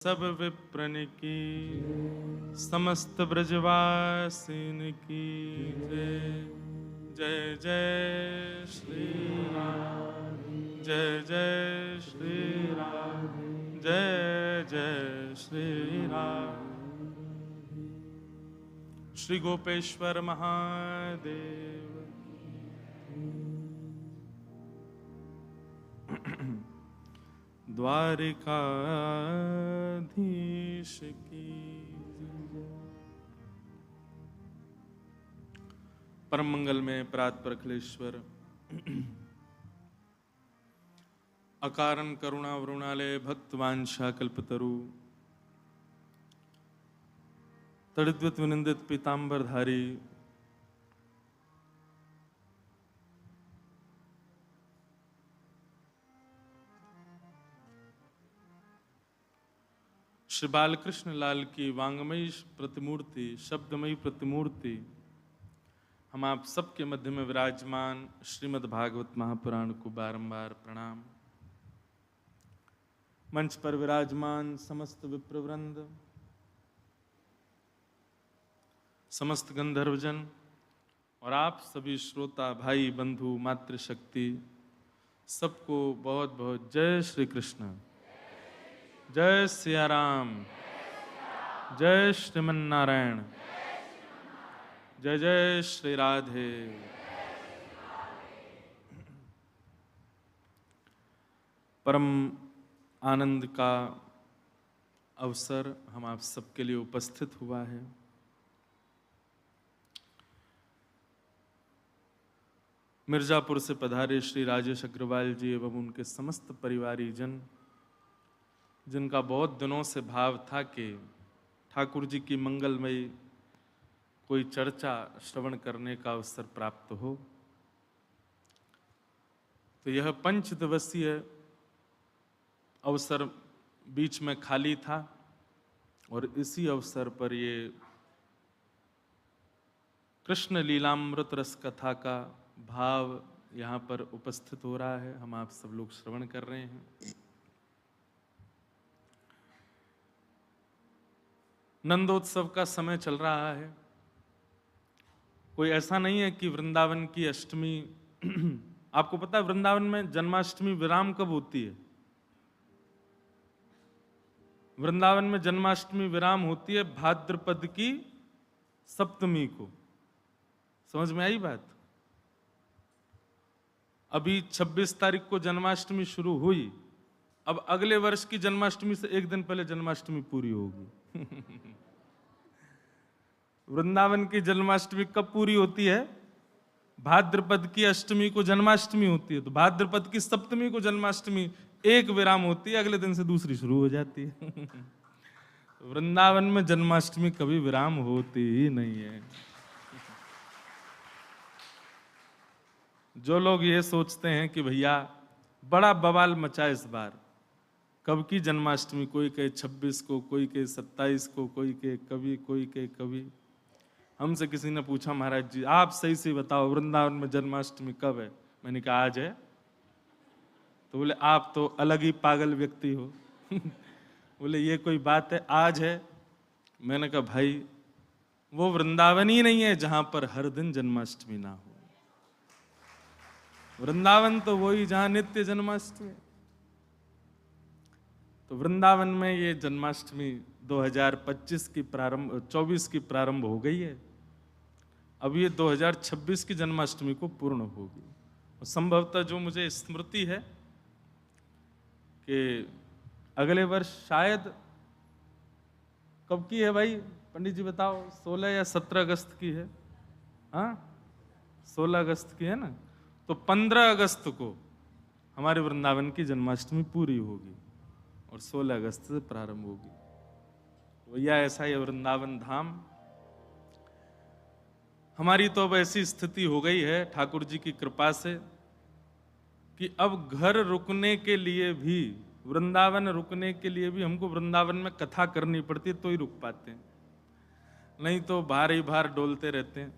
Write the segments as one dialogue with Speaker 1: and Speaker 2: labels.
Speaker 1: सब विप्रन की समस्त ब्रजवासिन की जय। जय जय श्री राम, जय जय श्री राम, जय जय श्री राम। श्री गोपेश्वर महादेव द्वारिकाधीश की जय। परम मंगल में प्रात प्रखलेश्वर अकारण करुणा वरुणालय भक्तवांछा कल्पतरु तड़िद्वत विनिंदित पीतांबरधारी श्री बालकृष्ण लाल की वांगमयी प्रतिमूर्ति, शब्दमयी प्रतिमूर्ति, हम आप सबके मध्य में विराजमान श्रीमद् भागवत महापुराण को बारंबार प्रणाम। मंच पर विराजमान समस्त विप्रवृंद, समस्त गंधर्वजन और आप सभी श्रोता भाई बंधु मातृशक्ति, सबको बहुत बहुत जय श्री कृष्ण, जय सिया राम, जय श्रीमन नारायण, जय जय श्री राधे। परम आनंद का अवसर हम आप सबके लिए उपस्थित हुआ है। मिर्जापुर से पधारे श्री राजेश अग्रवाल जी एवं उनके समस्त परिवारी जन, जिनका बहुत दिनों से भाव था कि ठाकुर जी की मंगलमयी कोई चर्चा श्रवण करने का अवसर प्राप्त हो, तो यह 5 दिवसीय अवसर बीच में खाली था और इसी अवसर पर ये कृष्ण लीलामृत रस कथा का भाव यहाँ पर उपस्थित हो रहा है। हम आप सब लोग श्रवण कर रहे हैं। नंदोत्सव का समय चल रहा है। कोई ऐसा नहीं है कि वृंदावन की अष्टमी आपको पता है वृंदावन में जन्माष्टमी विराम कब होती है? वृंदावन में जन्माष्टमी विराम होती है भाद्रपद की सप्तमी को। समझ में आई बात? अभी 26 तारीख को जन्माष्टमी शुरू हुई, अब अगले वर्ष की जन्माष्टमी से एक दिन पहले जन्माष्टमी पूरी होगी। वृंदावन की जन्माष्टमी कब पूरी होती है? भाद्रपद की अष्टमी को जन्माष्टमी होती है, तो भाद्रपद की सप्तमी को जन्माष्टमी एक विराम होती है, अगले दिन से दूसरी शुरू हो जाती है। वृंदावन में जन्माष्टमी कभी विराम होती ही नहीं है। जो लोग ये सोचते हैं कि भैया बड़ा बवाल मचा इस बार, कब की जन्माष्टमी, कोई कहे 26 को, कोई कहे 27 को, कोई कहे कभी, कोई कहे कभी। हमसे किसी ने पूछा, महाराज जी आप सही से बताओ वृंदावन में जन्माष्टमी कब है? मैंने कहा आज है। तो बोले आप तो अलग ही पागल व्यक्ति हो। बोले ये कोई बात है, आज है। मैंने कहा भाई वो वृंदावन ही नहीं है जहां पर हर दिन जन्माष्टमी ना हो। वृंदावन तो वही जहां नित्य जन्माष्टमी। तो वृंदावन में ये जन्माष्टमी 2025 की 24 की प्रारंभ हो गई है। अब ये 2026 की जन्माष्टमी को पूर्ण होगी। और संभवतः जो मुझे स्मृति है कि अगले वर्ष शायद कब की है भाई पंडित जी बताओ? 16 या 17 अगस्त की है। हाँ 16 अगस्त की है ना। तो 15 अगस्त को हमारे वृंदावन की जन्माष्टमी पूरी होगी और 16 अगस्त से प्रारंभ होगी। भैया ऐसा ही वृंदावन धाम। हमारी तो अब ऐसी स्थिति हो गई है ठाकुर जी की कृपा से कि अब घर रुकने के लिए भी, वृंदावन रुकने के लिए भी हमको वृंदावन में कथा करनी पड़ती है तो ही रुक पाते हैं, नहीं तो बाहर ही बाहर डोलते रहते हैं।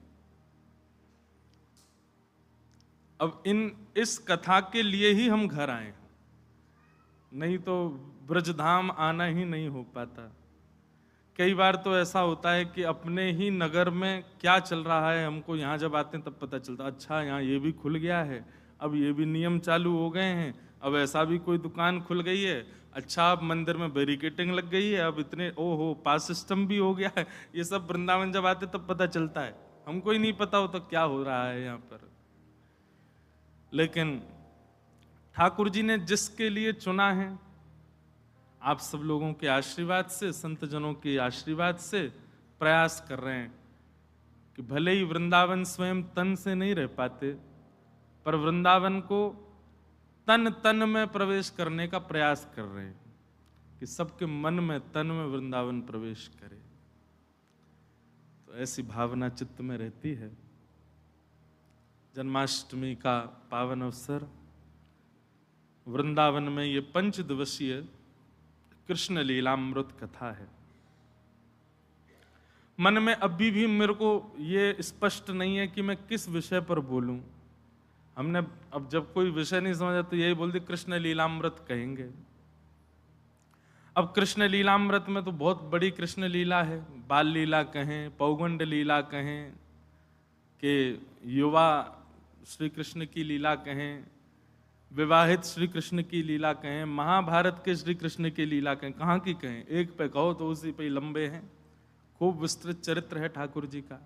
Speaker 1: अब इस कथा के लिए ही हम घर आए हैं, नहीं तो ब्रजधाम आना ही नहीं हो पाता। कई बार तो ऐसा होता है कि अपने ही नगर में क्या चल रहा है हमको यहाँ जब आते हैं तब पता चलता, अच्छा यहाँ ये भी खुल गया है, अब ये भी नियम चालू हो गए हैं, अब ऐसा भी कोई दुकान खुल गई है, अच्छा अब मंदिर में बैरिकेटिंग लग गई है, अब इतने ओहो पास सिस्टम भी हो गया है। ये सब वृंदावन जब आते तब पता चलता है, हमको ही नहीं पता होता क्या हो रहा है यहाँ पर। लेकिन ठाकुर जी ने जिसके लिए चुना है, आप सब लोगों के आशीर्वाद से, संत जनों के आशीर्वाद से प्रयास कर रहे हैं कि भले ही वृंदावन स्वयं तन से नहीं रह पाते, पर वृंदावन को तन तन में प्रवेश करने का प्रयास कर रहे हैं कि सबके मन में तन में वृंदावन प्रवेश करे। तो ऐसी भावना चित्त में रहती है। जन्माष्टमी का पावन अवसर, वृंदावन में ये 5 दिवसीय कृष्ण लीलामृत कथा है। मन में अभी भी मेरे को ये स्पष्ट नहीं है कि मैं किस विषय पर बोलूं। हमने अब जब कोई विषय नहीं समझा तो यही बोल दी कृष्ण लीलामृत कहेंगे। अब कृष्ण लीलामृत में तो बहुत बड़ी कृष्ण लीला है, बाल लीला कहें, पौगंड लीला कहें, कि युवा श्री कृष्ण की लीला कहें, विवाहित श्री कृष्ण की लीला कहें, महाभारत के श्री कृष्ण की लीला कहें, कहाँ की कहें, एक पे कहो तो उसी पे लंबे हैं। खूब विस्तृत चरित्र है ठाकुर जी का।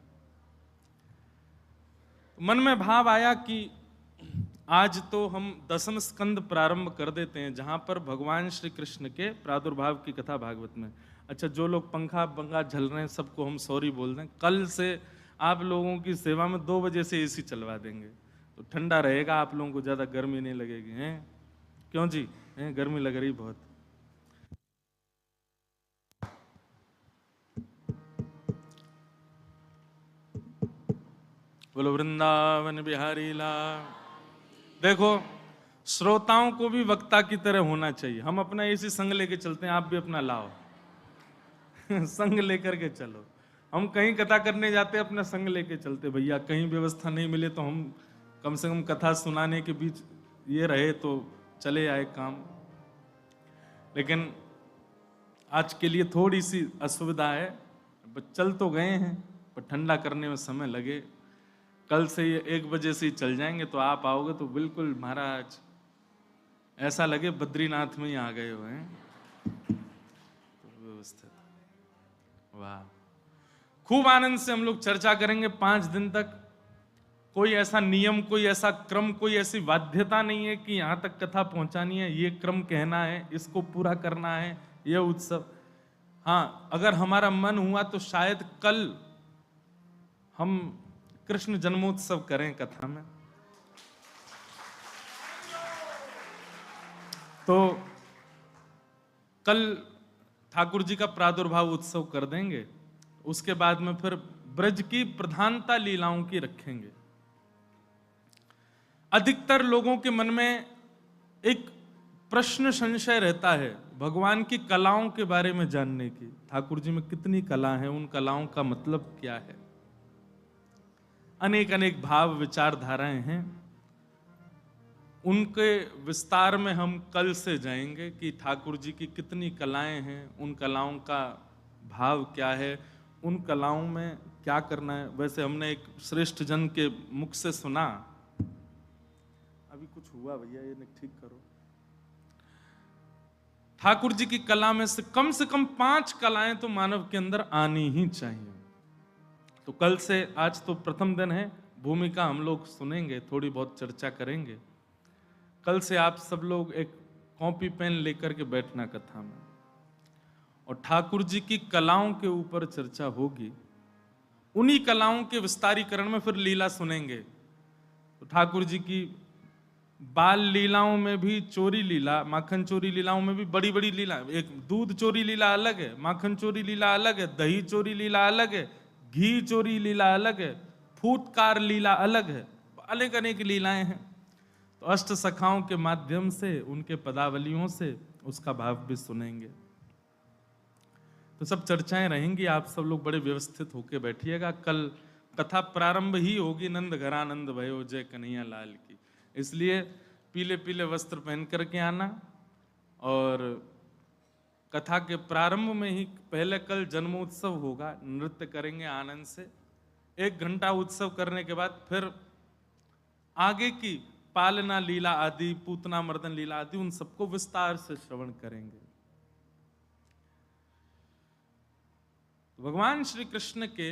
Speaker 1: मन में भाव आया कि आज तो हम 10वें स्कंद प्रारंभ कर देते हैं, जहां पर भगवान श्री कृष्ण के प्रादुर्भाव की कथा भागवत में। अच्छा, जो लोग पंखा पंखा झल रहे हैं सबको हम सॉरी बोल दें। कल से आप लोगों की सेवा में 2 बजे से एसी चलवा देंगे, तो ठंडा रहेगा, आप लोगों को ज्यादा गर्मी नहीं लगेगी। हैं क्यों जी? हैं गर्मी लग रही बहुत। बोलो वृंदावन बिहारी लाल। देखो, श्रोताओं को भी वक्ता की तरह होना चाहिए। हम अपना इसी संग लेके चलते हैं, आप भी अपना लाओ संग लेकर के चलो। हम कहीं कथा करने जाते हैं, अपना संग लेके चलते भैया। कहीं व्यवस्था नहीं मिले तो हम कम से कम कथा सुनाने के बीच ये रहे तो चले आए काम। लेकिन आज के लिए थोड़ी सी असुविधा है, चल तो गए हैं पर ठंडा करने में समय लगे। कल से ये 1 बजे से ही चल जाएंगे, तो आप आओगे तो बिल्कुल महाराज ऐसा लगे बद्रीनाथ में ही आ गए हुए हैं। व्यवस्थित, वाह। खूब आनंद से हम लोग चर्चा करेंगे 5 दिन तक। कोई ऐसा नियम, कोई ऐसा क्रम, कोई ऐसी बाध्यता नहीं है कि यहां तक कथा पहुंचानी है, ये क्रम कहना है, इसको पूरा करना है, ये उत्सव। हाँ, अगर हमारा मन हुआ तो शायद कल हम कृष्ण जन्मोत्सव करें कथा में। तो कल ठाकुर जी का प्रादुर्भाव उत्सव कर देंगे, उसके बाद में फिर ब्रज की प्रधानता लीलाओं की रखेंगे। अधिकतर लोगों के मन में एक प्रश्न संशय रहता है भगवान की कलाओं के बारे में जानने की। ठाकुर जी में कितनी कला है, उन कलाओं का मतलब क्या है। अनेक अनेक भाव विचारधाराएं हैं, उनके विस्तार में हम कल से जाएंगे कि ठाकुर जी की कितनी कलाएं हैं, उन कलाओं का भाव क्या है, उन कलाओं में क्या करना है। वैसे हमने एक श्रेष्ठ जन के मुख से सुना, अभी कुछ हुआ भैया, ये ठीक करो। ठाकुर जी की कला में से कम 5 कलाएं तो मानव के अंदर आनी ही चाहिए। तो कल से, आज तो प्रथम दिन है, भूमिका हम लोग सुनेंगे, थोड़ी बहुत चर्चा करेंगे। कल से आप सब लोग एक कॉपी पेन लेकर के बैठना कथा में, और ठाकुर जी की कलाओं के ऊपर चर्चा होगी। उन्हीं कलाओं के विस्तारीकरण में फिर लीला सुनेंगे। तो ठाकुर जी की बाल लीलाओं में भी चोरी लीला, माखन चोरी लीलाओं में भी बड़ी बड़ी लीला। एक दूध चोरी लीला अलग है, माखन चोरी लीला अलग है, दही चोरी लीला अलग है, घी चोरी लीला अलग है, फूटकार लीला अलग है, अनेक अनेक लीलाएं हैं। तो अष्ट सखाओं के माध्यम से, उनके पदावलियों से उसका भाव भी सुनेंगे। तो सब चर्चाएं रहेंगी, आप सब लोग बड़े व्यवस्थित होकर बैठिएगा। कल कथा प्रारंभ ही होगी नंद घरानंद भयो जय कन्हैया लाल की, इसलिए पीले पीले वस्त्र पहन करके आना। और कथा के प्रारंभ में ही पहले कल जन्मोत्सव होगा, नृत्य करेंगे आनंद से। 1 घंटा उत्सव करने के बाद फिर आगे की पालना लीला आदि, पूतना मर्दन लीला आदि, उन सबको विस्तार से श्रवण करेंगे। भगवान श्री कृष्ण के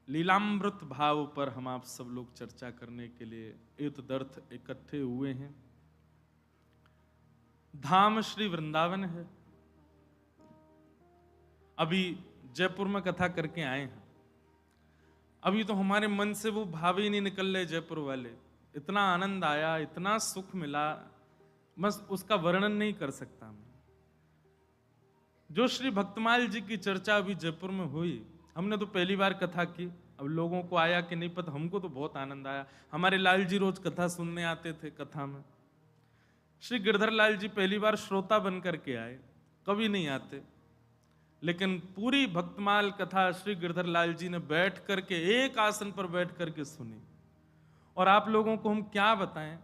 Speaker 1: लीलामृत भाव पर हम आप सब लोग चर्चा करने के लिए एतदर्थ इकट्ठे हुए हैं। धाम श्री वृंदावन है। अभी जयपुर में कथा करके आए हैं, अभी तो हमारे मन से वो भाव ही नहीं निकल रहे जयपुर वाले। इतना आनंद आया, इतना सुख मिला, बस उसका वर्णन नहीं कर सकता मैं। जो श्री भक्तमाल जी की चर्चा अभी जयपुर में हुई, हमने तो पहली बार कथा की, अब लोगों को आया कि नहीं पता, हमको तो बहुत आनंद आया। हमारे लाल जी रोज कथा सुनने आते थे। कथा में श्री गिरधर लाल जी पहली बार श्रोता बन करके आए, कभी नहीं आते, लेकिन पूरी भक्तमाल कथा श्री गिरधर लाल जी ने बैठ करके एक आसन पर बैठ करके सुनी। और आप लोगों को हम क्या बताएं,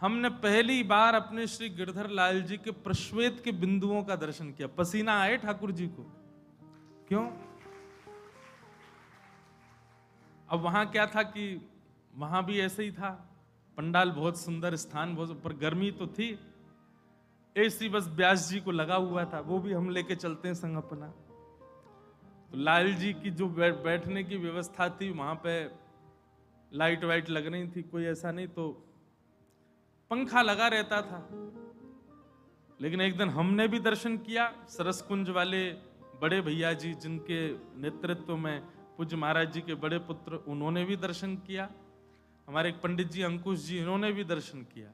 Speaker 1: हमने पहली बार अपने श्री गिरधर लाल जी के प्रश्वेत के बिंदुओं का दर्शन किया। पसीना आए ठाकुर जी को, क्यों? अब वहां क्या था कि वहां भी ऐसे ही था, पंडाल बहुत सुंदर, स्थान बहुत, पर गर्मी तो थी। एसी बस व्यास जी को लगा हुआ था, वो भी हम लेके चलते हैं संग अपना। तो लाल जी की जो बैठने की व्यवस्था थी, वहां पे लाइट वाइट लग रही थी, कोई ऐसा नहीं, तो पंखा लगा रहता था। लेकिन एक दिन हमने भी दर्शन किया, सरसकुंज वाले बड़े भैया जी, जिनके नेतृत्व में पूज्य महाराज जी के बड़े पुत्र, उन्होंने भी दर्शन किया। हमारे एक पंडित जी अंकुश जी, इन्होंने भी दर्शन किया।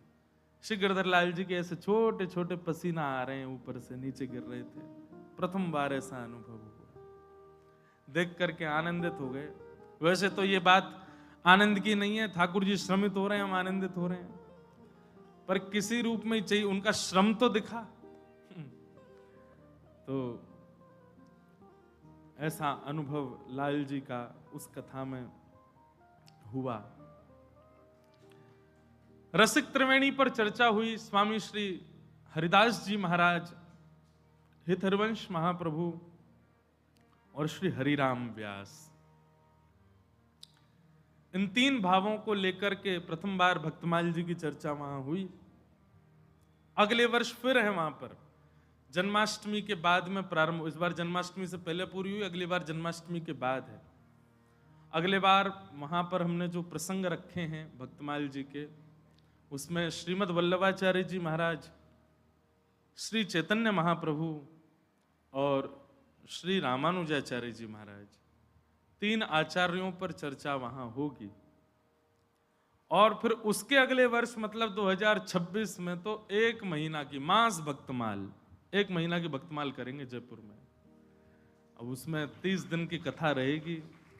Speaker 1: श्री गिरधर लाल जी के ऐसे छोटे छोटे पसीना आ रहे हैं, ऊपर से नीचे गिर रहे थे। प्रथम बार ऐसा अनुभव हुआ, देख करके आनंदित हो गए। वैसे तो ये बात आनंद की नहीं है, ठाकुर जी श्रमित हो रहे हैं, हम आनंदित हो रहे हैं, पर किसी रूप में ही चाहिए, उनका श्रम तो दिखा। तो ऐसा अनुभव लाल जी का उस कथा में हुआ। रसिक त्रिवेणी पर चर्चा हुई। स्वामी श्री हरिदास जी महाराज, हित हरिवंश महाप्रभु और श्री हरिराम व्यास, इन 3 भावों को लेकर के प्रथम बार भक्तमाल जी की चर्चा वहां हुई। अगले वर्ष फिर है वहां पर, जन्माष्टमी के बाद में प्रारंभ। इस बार जन्माष्टमी से पहले पूरी हुई, अगली बार जन्माष्टमी के बाद है। अगले बार वहां पर हमने जो प्रसंग रखे हैं भक्तमाल जी के, उसमें श्रीमद् वल्लभाचार्य जी महाराज, श्री चैतन्य महाप्रभु और श्री रामानुजाचार्य जी महाराज, 3 आचार्यों पर चर्चा वहां होगी। और फिर उसके अगले वर्ष मतलब 2026 में तो 1 महीना की मास भक्तमाल, 1 महीना की भक्तमाल करेंगे जयपुर में। अब उसमें 30 दिन की कथा रहेगी।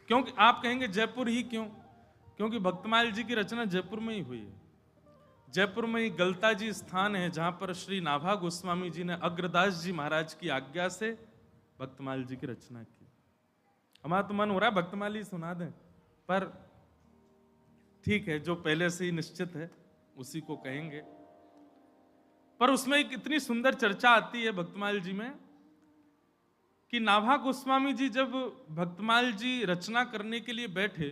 Speaker 1: क्योंकि आप कहेंगे जयपुर ही क्यों? क्योंकि भक्तमाल जी की रचना जयपुर में ही हुई है। जयपुर में ही गलता जी स्थान है, जहां पर श्री नाभा गोस्वामी जी ने अग्रदास जी महाराज की आज्ञा से भक्तमाल जी की रचना की। हमारा तो मन हो रहा है भक्तमाल ही सुना दें, पर ठीक है, जो पहले से ही निश्चित है उसी को कहेंगे। पर उसमें एक इतनी सुंदर चर्चा आती है भक्तमाल जी में कि नाभा गोस्वामी जी जब भक्तमाल जी रचना करने के लिए बैठे,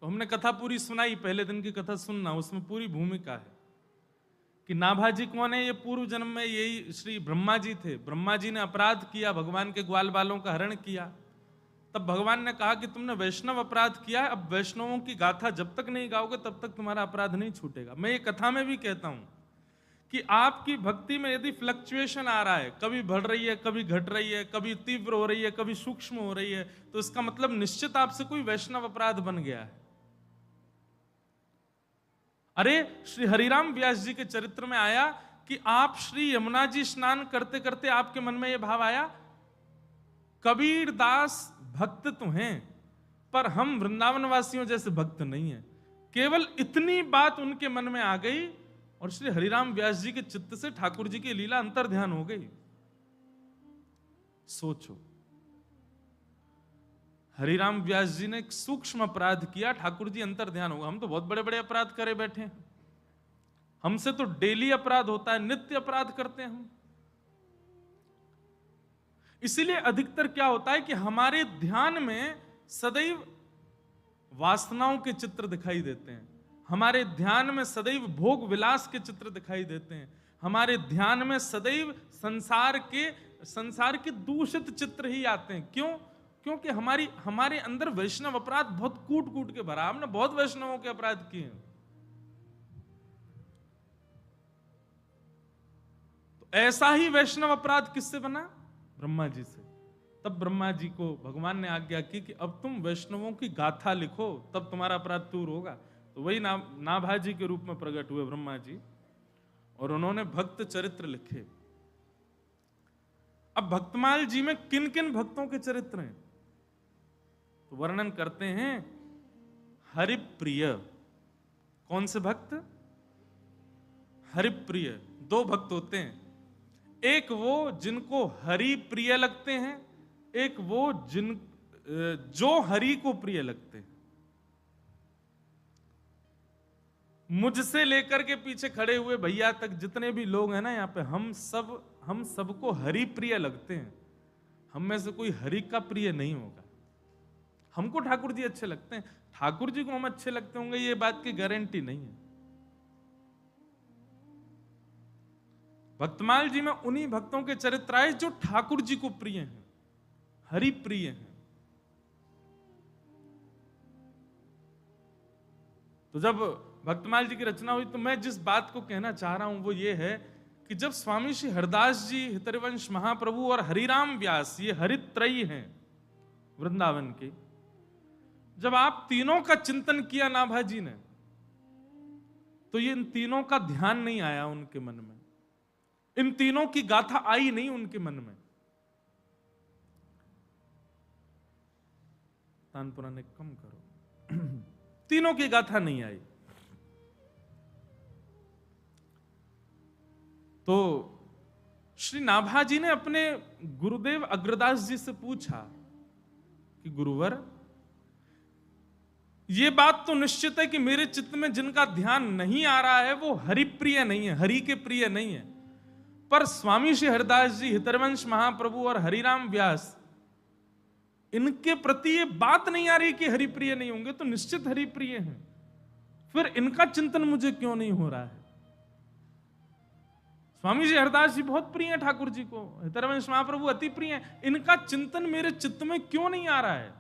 Speaker 1: तो हमने कथा पूरी सुनाई, पहले दिन की कथा सुनना, उसमें पूरी भूमिका है कि नाभा जी कौन है। ये पूर्व जन्म में यही श्री ब्रह्मा जी थे। ब्रह्मा जी ने अपराध किया, भगवान के ग्वाल बालों का हरण किया। तब भगवान ने कहा कि तुमने वैष्णव अपराध किया है, अब वैष्णवों की गाथा जब तक नहीं गाओगे तब तक तुम्हारा अपराध नहीं छूटेगा। मैं ये कथा में भी कहता हूं कि आपकी भक्ति में यदि फ्लक्चुएशन आ रहा है, कभी बढ़ रही है, कभी घट रही है, कभी तीव्र हो रही है, कभी सूक्ष्म हो रही है, तो इसका मतलब निश्चित आपसे कोई वैष्णव अपराध बन गया है। अरे श्री हरिराम व्यास जी के चरित्र में आया कि आप श्री यमुना जी स्नान करते करते आपके मन में यह भाव आया, कबीर दास भक्त तो हैं पर हम वृंदावन वासियों जैसे भक्त नहीं हैं। केवल इतनी बात उनके मन में आ गई और श्री हरिराम व्यास जी के चित्त से ठाकुर जी की लीला अंतर ध्यान हो गई। सोचो, हरिराम व्यास जी ने एक सूक्ष्म अपराध किया, ठाकुर जी अंतर ध्यान होगा। हम तो बहुत बड़े बड़े अपराध करे बैठे हैं, हमसे तो डेली अपराध होता है, नित्य अपराध करते हैं हम। इसीलिए अधिकतर क्या होता है कि हमारे ध्यान में सदैव वासनाओं के चित्र दिखाई देते हैं, हमारे ध्यान में सदैव भोग विलास के चित्र दिखाई देते हैं, हमारे ध्यान में सदैव संसार के दूषित चित्र ही आते हैं। क्यों? क्योंकि हमारे अंदर वैष्णव अपराध बहुत कूट कूट के भरा। हमने बहुत वैष्णवों के अपराध किए हैं। तो ऐसा ही वैष्णव अपराध किससे बना? ब्रह्मा जी से। तब ब्रह्मा जी को भगवान ने आज्ञा की कि अब तुम वैष्णवों की गाथा लिखो, तब तुम्हारा अपराध दूर होगा। तो वही नाभाजी के रूप में प्रकट हुए ब्रह्मा जी, और उन्होंने भक्त चरित्र लिखे। अब भक्तमाल जी में किन किन भक्तों के चरित्र हैं तो वर्णन करते हैं। हरिप्रिय। कौन से भक्त? हरिप्रिय। दो भक्त होते हैं, एक वो जिनको हरि प्रिय लगते हैं, एक वो जो हरि को प्रिय लगते हैं। मुझसे लेकर के पीछे खड़े हुए भैया तक जितने भी लोग हैं ना यहाँ पे, हम सबको हरि प्रिय लगते हैं। हम में से कोई हरि का प्रिय नहीं होगा। हमको ठाकुर जी अच्छे लगते हैं, ठाकुर जी को हम अच्छे लगते होंगे ये बात की गारंटी नहीं है। भक्तमाल जी में उन्हीं भक्तों के चरित्र आए जो ठाकुर जी को प्रिय हैं, हरि प्रिय हैं। तो जब भक्तमाल जी की रचना हुई तो मैं जिस बात को कहना चाह रहा हूं वो ये है कि जब स्वामी श्री हरदास जी, हितरवंश महाप्रभु और हरिराम व्यास, ये हरित्रयी हैं वृंदावन के, जब आप तीनों का चिंतन किया नाभाजी ने, तो ये इन तीनों का ध्यान नहीं आया उनके मन में, इन तीनों की गाथा आई नहीं उनके मन में। तानपुरा ने कम करो। तीनों की गाथा नहीं आई। तो श्री नाभाजी ने अपने गुरुदेव अग्रदास जी से पूछा कि गुरुवर, ये बात तो निश्चित है कि मेरे चित्त में जिनका ध्यान नहीं आ रहा है वो हरि प्रिय नहीं है, हरि के प्रिय नहीं है, पर स्वामी श्री हरदास जी, हितरवंश महाप्रभु और हरिराम व्यास, इनके प्रति ये बात नहीं आ रही कि हरि प्रिय नहीं होंगे, तो निश्चित हरि प्रिय हैं। फिर इनका चिंतन मुझे क्यों नहीं हो रहा है? स्वामी जी हरदास जी बहुत प्रिय हैं ठाकुर जी को, हितरवंश महाप्रभु अति प्रिय हैं, इनका चिंतन मेरे चित्त में क्यों नहीं आ रहा है?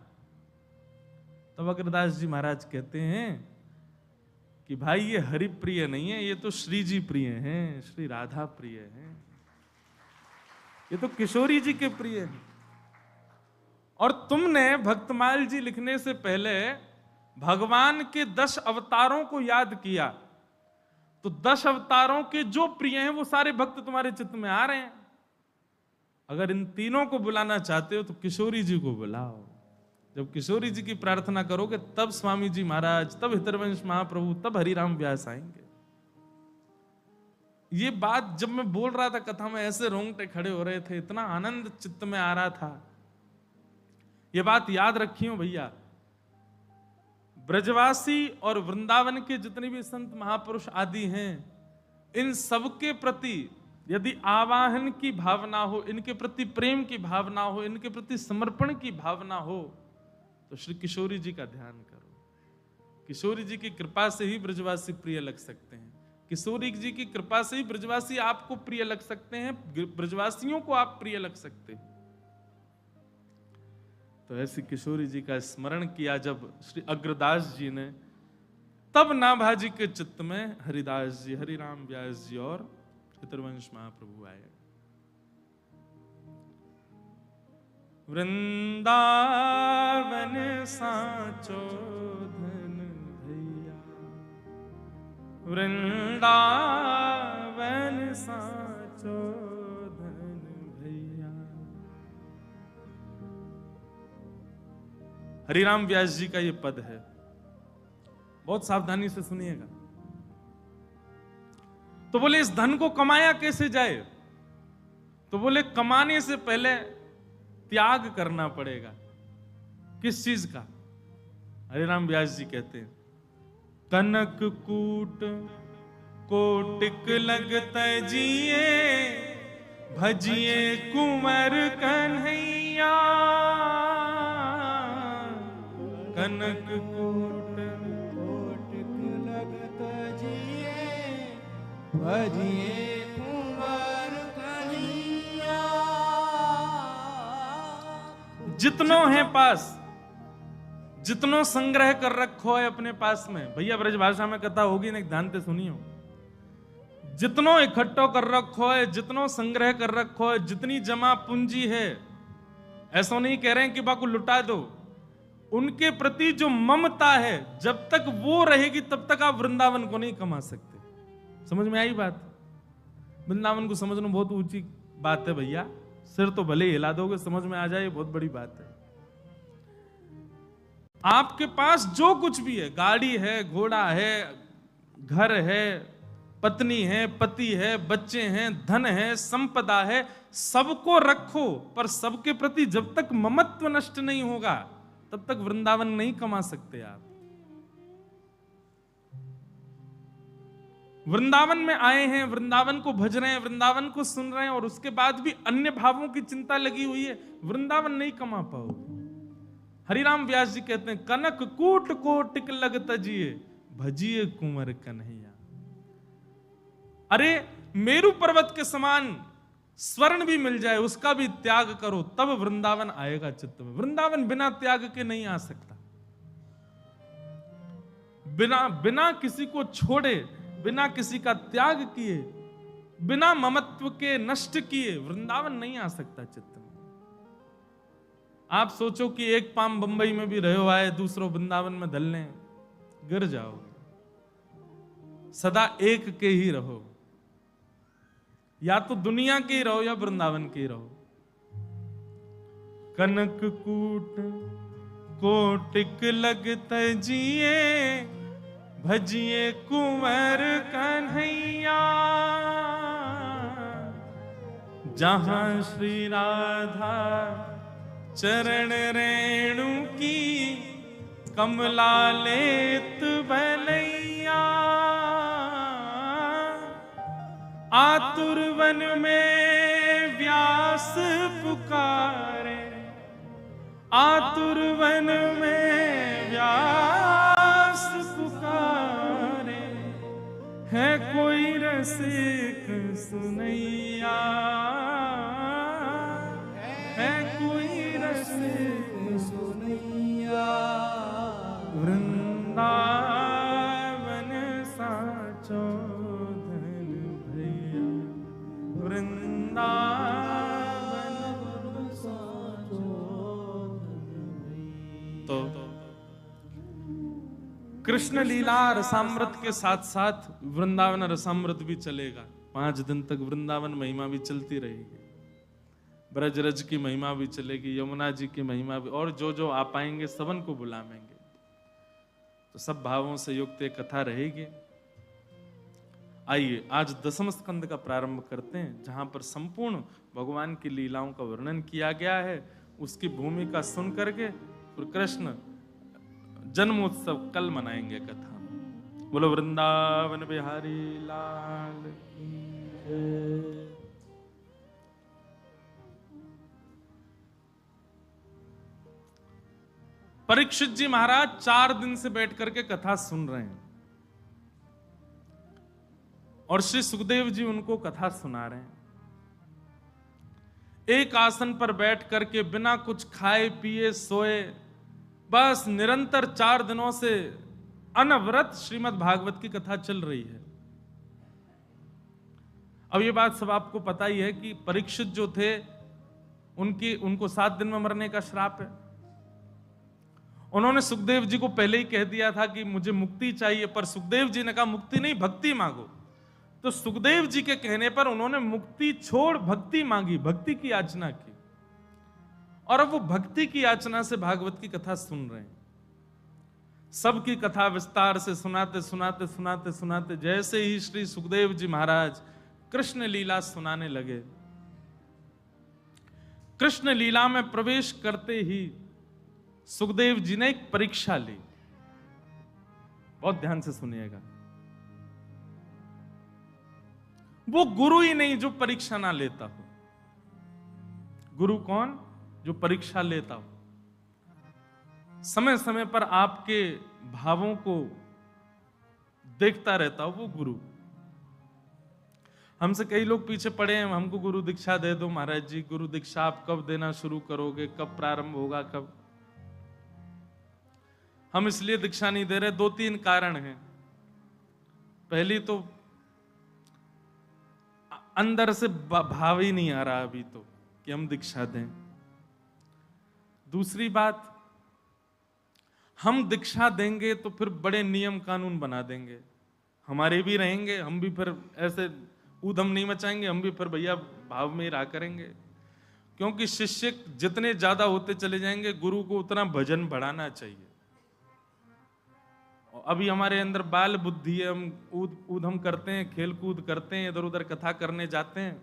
Speaker 1: तब अग्रदास जी महाराज कहते हैं कि भाई ये हरि प्रिय नहीं है, ये तो श्री जी प्रिय हैं, श्री राधा प्रिय हैं, ये तो किशोरी जी के प्रिय हैं। और तुमने भक्तमाल जी लिखने से पहले भगवान के 10 अवतारों को याद किया, तो 10 अवतारों के जो प्रिय हैं वो सारे भक्त तुम्हारे चित्त में आ रहे हैं। अगर इन तीनों को बुलाना चाहते हो तो किशोरी जी को बुलाओ। जब किशोरी जी की प्रार्थना करोगे तब स्वामी जी महाराज, तब हितरवंश महाप्रभु, तब हरिराम व्यास आएंगे। ये बात जब मैं बोल रहा था कथा में, ऐसे रोंगटे खड़े हो रहे थे, इतना आनंद चित्त में आ रहा था। ये बात याद रखियो भैया, ब्रजवासी और वृंदावन के जितने भी संत महापुरुष आदि हैं, इन सबके प्रति यदि आवाहन की भावना हो, इनके प्रति प्रेम की भावना हो, इनके प्रति समर्पण की भावना हो, तो श्री किशोरी जी का ध्यान करो। किशोरी जी की कृपा से ही ब्रजवासी प्रिय लग सकते हैं, किशोरी जी की कृपा से ही ब्रजवासी आपको प्रिय लग सकते हैं, ब्रजवासियों को आप प्रिय लग सकते हैं। तो ऐसी किशोरी जी का स्मरण किया जब श्री अग्रदास जी ने, तब नाभाजी के चित्त में हरिदास जी, हरिराम व्यास जी और हितरवंश महाप्रभु आए। वृंदावन साचो धन भैया, वृंदावन साचो धन भैया। हरिराम व्यास जी का ये पद है, बहुत सावधानी से सुनिएगा। तो बोले इस धन को कमाया कैसे जाए? तो बोले कमाने से पहले त्याग करना पड़ेगा। किस चीज का? हरिराम व्यास जी कहते हैं, कनक कूट कोटिक लगत जिए भजिए कुंवर कन्हैया कनक कोट
Speaker 2: कोटिक लगत जिए भजिए कुंवर कन्हैया।
Speaker 1: जितनों है पास, जितनों संग्रह कर रखो है अपने पास में, भैया ब्रजभाषा में कथा होगी ना, ध्यान से सुनियो। जितनों इकट्ठो कर रखो है, जितनों संग्रह कर रखो है, जितनी जमा पूंजी है, ऐसा नहीं कह रहे हैं कि बाको लुटा दो, उनके प्रति जो ममता है जब तक वो रहेगी तब तक आप वृंदावन को नहीं कमा सकते। समझ में आई बात? वृंदावन को समझना बहुत ऊंची बात है भैया, सिर तो भले हिला दोगे, समझ में आ जाए, बहुत बड़ी बात है। आपके पास जो कुछ भी है, गाड़ी है, घोड़ा है, घर है, पत्नी है, पति है, बच्चे हैं, धन है, संपदा है, सबको रखो, पर सबके प्रति जब तक ममत्व नष्ट नहीं होगा तब तक वृंदावन नहीं कमा सकते आप। वृंदावन में आए हैं, वृंदावन को भज रहे हैं, वृंदावन को सुन रहे हैं, और उसके बाद भी अन्य भावों की चिंता लगी हुई है, वृंदावन नहीं कमा पाओगे। हरिराम व्यास जी कहते हैं, कनक कूट कोटिक लगत जिए भजिए कुंवर कन्हैया। अरे मेरु पर्वत के समान स्वर्ण भी मिल जाए, उसका भी त्याग करो, तब वृंदावन आएगा चित्त में। वृंदावन बिना त्याग के नहीं आ सकता। बिना किसी को छोड़े, बिना किसी का त्याग किए, बिना ममत्व के नष्ट किए वृंदावन नहीं आ सकता चित्त में। आप सोचो कि एक पाम बंबई में भी रहो आए, दूसरों वृंदावन में धलने, गिर जाओ। सदा एक के ही रहो, या तो दुनिया के ही रहो या वृंदावन के ही रहो। कनक कूट कोटिक लगत जिए भजिए कुंवर कन्हैया। जहां श्री राधा चरण रेणु की कमला लेत भलैया। आतुर वन में व्यास पुकारे, आतुर वन में व्यास पुकारे, है कोई रसिक सुनैया, है कोई रसिक
Speaker 2: सुनैया।
Speaker 1: वृंदावन साचो धन भैया, वृंदावन साचो धन भैया। तो कृष्ण लीला रसामृत के साथ साथ वृंदावन रसामृत भी चलेगा। 5 दिन तक वृंदावन महिमा भी चलती रहेगी, ब्रजरज की महिमा भी चलेगी, यमुना जी की महिमा भी, और जो जो आ पाएंगे सबन को बुलावेंगे। तो सब भावों से युक्त एक कथा रहेगी। आइए आज 10वें स्कंद का प्रारंभ करते हैं, जहां पर संपूर्ण भगवान की लीलाओं का वर्णन किया गया है। उसकी भूमिका सुन करके फिर कृष्ण जन्मोत्सव कल मनाएंगे कथा। बोलो वृंदावन बिहारी लाल की जय। परीक्षित जी महाराज 4 दिन से बैठ करके कथा सुन रहे हैं, और श्री सुखदेव जी उनको कथा सुना रहे हैं। एक आसन पर बैठ करके बिना कुछ खाए पिए सोए, बस निरंतर 4 दिनों से अनवरत श्रीमद् भागवत की कथा चल रही है। अब ये बात सब आपको पता ही है कि परीक्षित जो थे उनको 7 दिन में मरने का श्राप है। उन्होंने सुखदेव जी को पहले ही कह दिया था कि मुझे मुक्ति चाहिए, पर सुखदेव जी ने कहा मुक्ति नहीं, भक्ति मांगो। तो सुखदेव जी के कहने पर उन्होंने मुक्ति छोड़ भक्ति मांगी, भक्ति की याचना की, और अब वो भक्ति की याचना से भागवत की कथा सुन रहे हैं। सबकी कथा विस्तार से सुनाते सुनाते सुनाते सुनाते जैसे ही श्री सुखदेव जी महाराज कृष्ण लीला सुनाने लगे, कृष्ण लीला में प्रवेश करते ही सुखदेव जी ने एक परीक्षा ली। बहुत ध्यान से सुनिएगा। वो गुरु ही नहीं जो परीक्षा ना लेता हो। गुरु कौन? जो परीक्षा लेता हो, समय समय पर आपके भावों को देखता रहता हो, वो गुरु। हमसे कई लोग पीछे पड़े हैं, हमको गुरु दीक्षा दे दो महाराज जी, गुरु दीक्षा आप कब देना शुरू करोगे, कब प्रारंभ होगा, कब? हम इसलिए दीक्षा नहीं दे रहे, 2-3 कारण हैं। पहली तो अंदर से भाव ही नहीं आ रहा अभी तो कि हम दीक्षा दें। दूसरी बात, हम दीक्षा देंगे तो फिर बड़े नियम कानून बना देंगे, हमारे भी रहेंगे, हम भी फिर ऐसे ऊधम नहीं मचाएंगे, हम भी फिर भैया भाव में ही रहा करेंगे। क्योंकि शिष्य जितने ज्यादा होते चले जाएंगे, गुरु को उतना भजन बढ़ाना चाहिए। अभी हमारे अंदर बाल बुद्धि है, हम ऊधम करते हैं, खेल कूद करते हैं, इधर उधर कथा करने जाते हैं,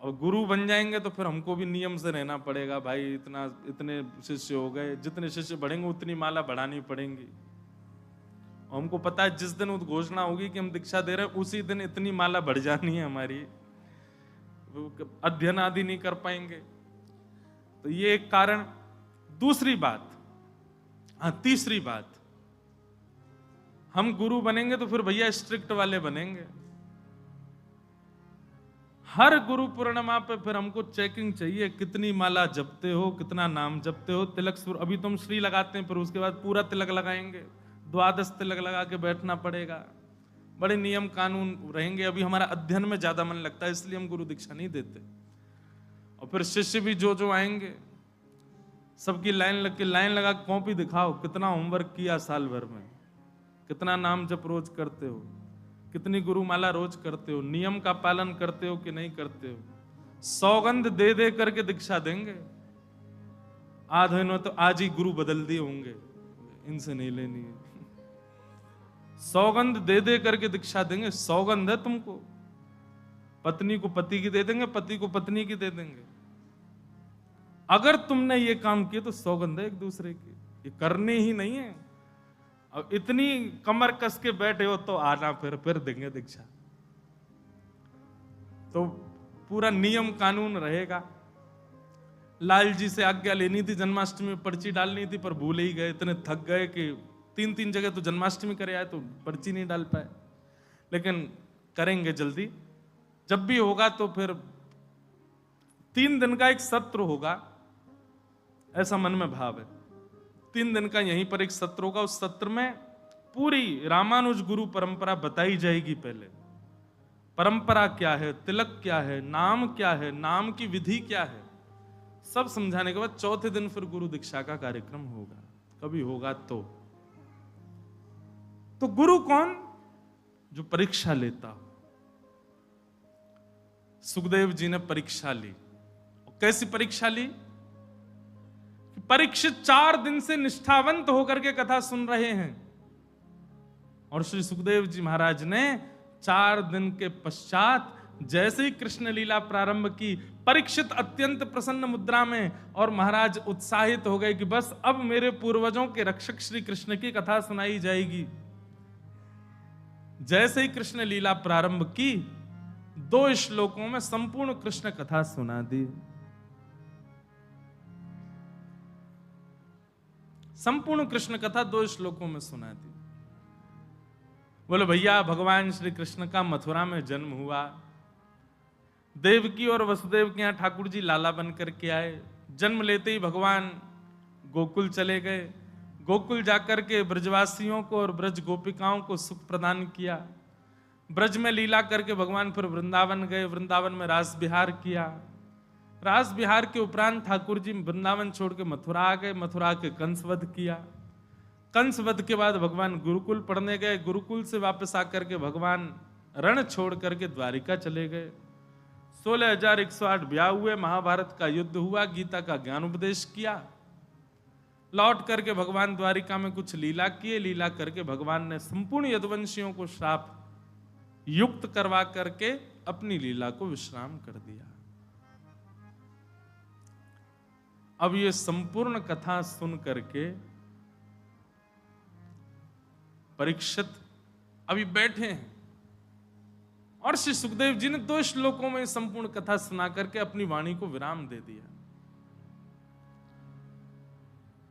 Speaker 1: और गुरु बन जाएंगे तो फिर हमको भी नियम से रहना पड़ेगा। भाई इतने शिष्य हो गए, जितने शिष्य बढ़ेंगे उतनी माला बढ़ानी पड़ेंगी। और हमको पता है जिस दिन घोषणा होगी कि हम दीक्षा दे रहे हैं, उसी दिन इतनी माला बढ़ जानी है हमारी, अध्ययन आदि नहीं कर पाएंगे। तो ये एक कारण। दूसरी बात, तीसरी बात, हम गुरु बनेंगे तो फिर भैया स्ट्रिक्ट वाले बनेंगे। हर गुरु पूर्णिमा पे फिर हमको चेकिंग चाहिए, कितनी माला जपते हो, कितना नाम जपते हो, तिलक सुर। अभी तो हम श्री लगाते हैं, फिर उसके बाद पूरा तिलक लगाएंगे, 12 तिलक लगा के बैठना पड़ेगा, बड़े नियम कानून रहेंगे। अभी हमारा अध्ययन में ज्यादा मन लगता है, इसलिए हम गुरु दीक्षा नहीं देते। और फिर शिष्य भी जो आएंगे, सबकी लाइन लगा कॉपी दिखाओ, कितना होमवर्क किया साल भर में, कितना नाम जप रोज करते हो, कितनी गुरुमाला रोज करते हो, नियम का पालन करते हो कि नहीं करते हो। सौगंध दे दे करके दीक्षा देंगे। आधे ने तो आज ही गुरु बदल दिए होंगे, इनसे नहीं लेनी है। सौगंध दे दे करके दीक्षा देंगे। सौगंध है तुमको, पत्नी को पति की दे देंगे, पति को पत्नी की दे देंगे। अगर तुमने ये काम किया तो सौगंध है एक दूसरे की, ये करनी ही नहीं है। अब इतनी कमर कस के बैठे हो तो आना, फिर देंगे दीक्षा। तो पूरा नियम कानून रहेगा। लाल जी से आज्ञा लेनी थी, जन्माष्टमी में पर्ची डालनी थी, पर भूल ही गए, इतने थक गए कि 3 जगह तो जन्माष्टमी करे आए तो पर्ची नहीं डाल पाए। लेकिन करेंगे जल्दी, जब भी होगा तो फिर 3 दिन का एक सत्र होगा, ऐसा मन में भाव है। 3 दिन का यहीं पर एक सत्र होगा। उस सत्र में पूरी रामानुज गुरु परंपरा बताई जाएगी। पहले परंपरा क्या है, तिलक क्या है, नाम क्या है, नाम की विधि क्या है, सब समझाने के बाद चौथे दिन फिर गुरु दीक्षा का कार्यक्रम होगा, कभी होगा तो। गुरु कौन? जो परीक्षा लेता हो। सुखदेव जी ने परीक्षा ली। कैसी परीक्षा ली? परीक्षित 4 दिन से निष्ठावंत होकर के कथा सुन रहे हैं, और श्री सुखदेव जी महाराज ने 4 दिन के पश्चात जैसे ही कृष्ण लीला प्रारंभ की, परीक्षित अत्यंत प्रसन्न मुद्रा में, और महाराज उत्साहित हो गए कि बस अब मेरे पूर्वजों के रक्षक श्री कृष्ण की कथा सुनाई जाएगी। जैसे ही कृष्ण लीला प्रारंभ की, 2 श्लोकों में संपूर्ण कृष्ण कथा सुना दी। संपूर्ण कृष्ण कथा 2 श्लोकों में सुना दी। बोले भैया, भगवान श्री कृष्ण का मथुरा में जन्म हुआ। देवकी और वसुदेव के यहां ठाकुर जी लाला बन करके आए। जन्म लेते ही भगवान गोकुल चले गए। गोकुल जाकर के ब्रजवासियों को और ब्रज गोपिकाओं को सुख प्रदान किया। ब्रज में लीला करके भगवान फिर वृंदावन गए। वृंदावन में रास विहार किया। रास विहार के उपरांत ठाकुर जी वृंदावन छोड़ के मथुरा आ गए। मथुरा के कंसवध किया। कंसवध के बाद भगवान गुरुकुल पढ़ने गए। गुरुकुल से वापस आकर के भगवान रण छोड़ करके द्वारिका चले गए। 16,108 ब्याह हुए। महाभारत का युद्ध हुआ। गीता का ज्ञान उपदेश किया। लौट करके भगवान द्वारिका में कुछ लीला किए। लीला करके भगवान ने संपूर्ण यदुवंशियों को श्राप युक्त करवा करके अपनी लीला को विश्राम कर दिया। अब ये संपूर्ण कथा सुन करके परीक्षित अभी बैठे हैं। और श्री सुखदेव जी ने 2 श्लोकों में संपूर्ण कथा सुना करके अपनी वाणी को विराम दे दिया।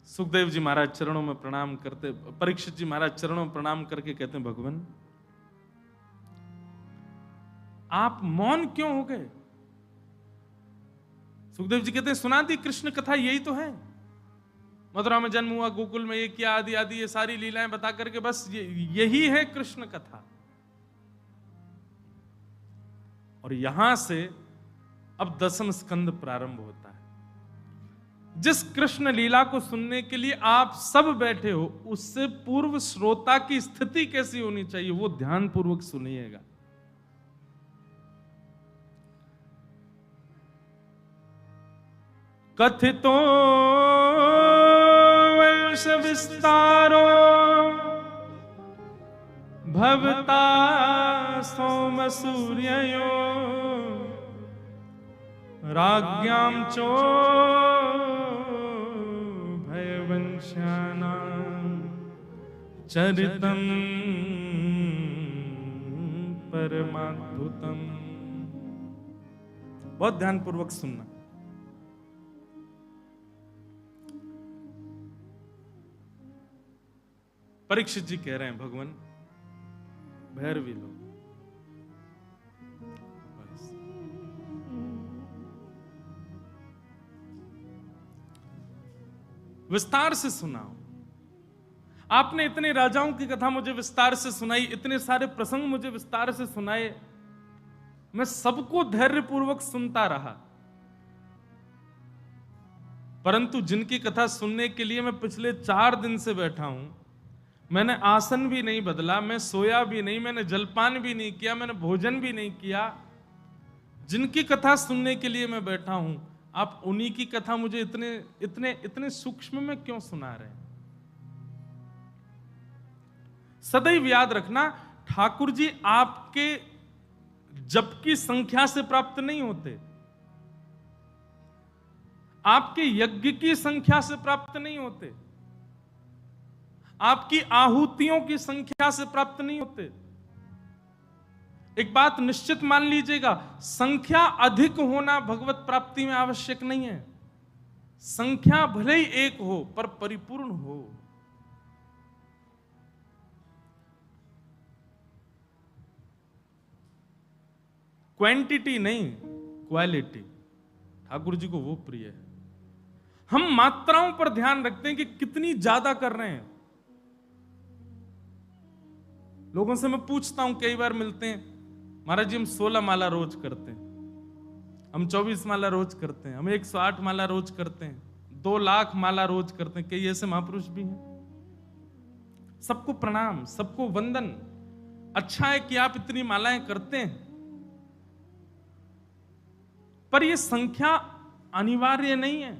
Speaker 1: सुखदेव जी महाराज चरणों में प्रणाम करते, परीक्षित जी महाराज चरणों में प्रणाम करके कहते हैं, भगवान आप मौन क्यों हो गए? सुखदेव जी कहते हैं, सुना दी कृष्ण कथा, यही तो है। मथुरा में जन्म हुआ, गोकुल में ये किया, आदि आदि ये सारी लीलाएं बता करके बस यही है कृष्ण कथा। और यहां से अब 10वां स्कंद प्रारंभ होता है। जिस कृष्ण लीला को सुनने के लिए आप सब बैठे हो, उससे पूर्व श्रोता की स्थिति कैसी होनी चाहिए वो ध्यान पूर्वक सुनिएगा। कथितो वंश विस्तारो भवता सोम सूर्ययो राज्ञां चो भयवंश्यानां चरितं परमाद्भुतम्। बहुत ध्यान पूर्वक सुनना। परीक्षित जी कह रहे हैं, भगवान भैरवी लोग विस्तार से सुनाओ। आपने इतने राजाओं की कथा मुझे विस्तार से सुनाई, इतने सारे प्रसंग मुझे विस्तार से सुनाए, मैं सबको धैर्यपूर्वक सुनता रहा, परंतु जिनकी कथा सुनने के लिए मैं पिछले 4 दिन से बैठा हूं, मैंने आसन भी नहीं बदला, मैं सोया भी नहीं, मैंने जलपान भी नहीं किया, मैंने भोजन भी नहीं किया, जिनकी कथा सुनने के लिए मैं बैठा हूं, आप उन्हीं की कथा मुझे इतने इतने इतने सूक्ष्म में क्यों सुना रहे हैं? सदैव याद रखना, ठाकुर जी आपके जप की संख्या से प्राप्त नहीं होते, आपके यज्ञ की संख्या से प्राप्त नहीं होते, आपकी आहुतियों की संख्या से प्राप्त नहीं होते। एक बात निश्चित मान लीजिएगा, संख्या अधिक होना भगवत प्राप्ति में आवश्यक नहीं है। संख्या भले ही एक हो पर परिपूर्ण हो। क्वांटिटी नहीं, क्वालिटी ठाकुर जी को वो प्रिय है। हम मात्राओं पर ध्यान रखते हैं कि कितनी ज्यादा कर रहे हैं। लोगों से मैं पूछता हूं, कई बार मिलते हैं, महाराज जी हम 16 माला रोज करते हैं, हम 24 माला रोज करते हैं, हम 108 माला रोज करते हैं, 2 लाख माला रोज करते हैं। कई ऐसे महापुरुष भी हैं। सबको प्रणाम, सबको वंदन। अच्छा है कि आप इतनी मालाएं करते हैं, पर यह संख्या अनिवार्य नहीं है।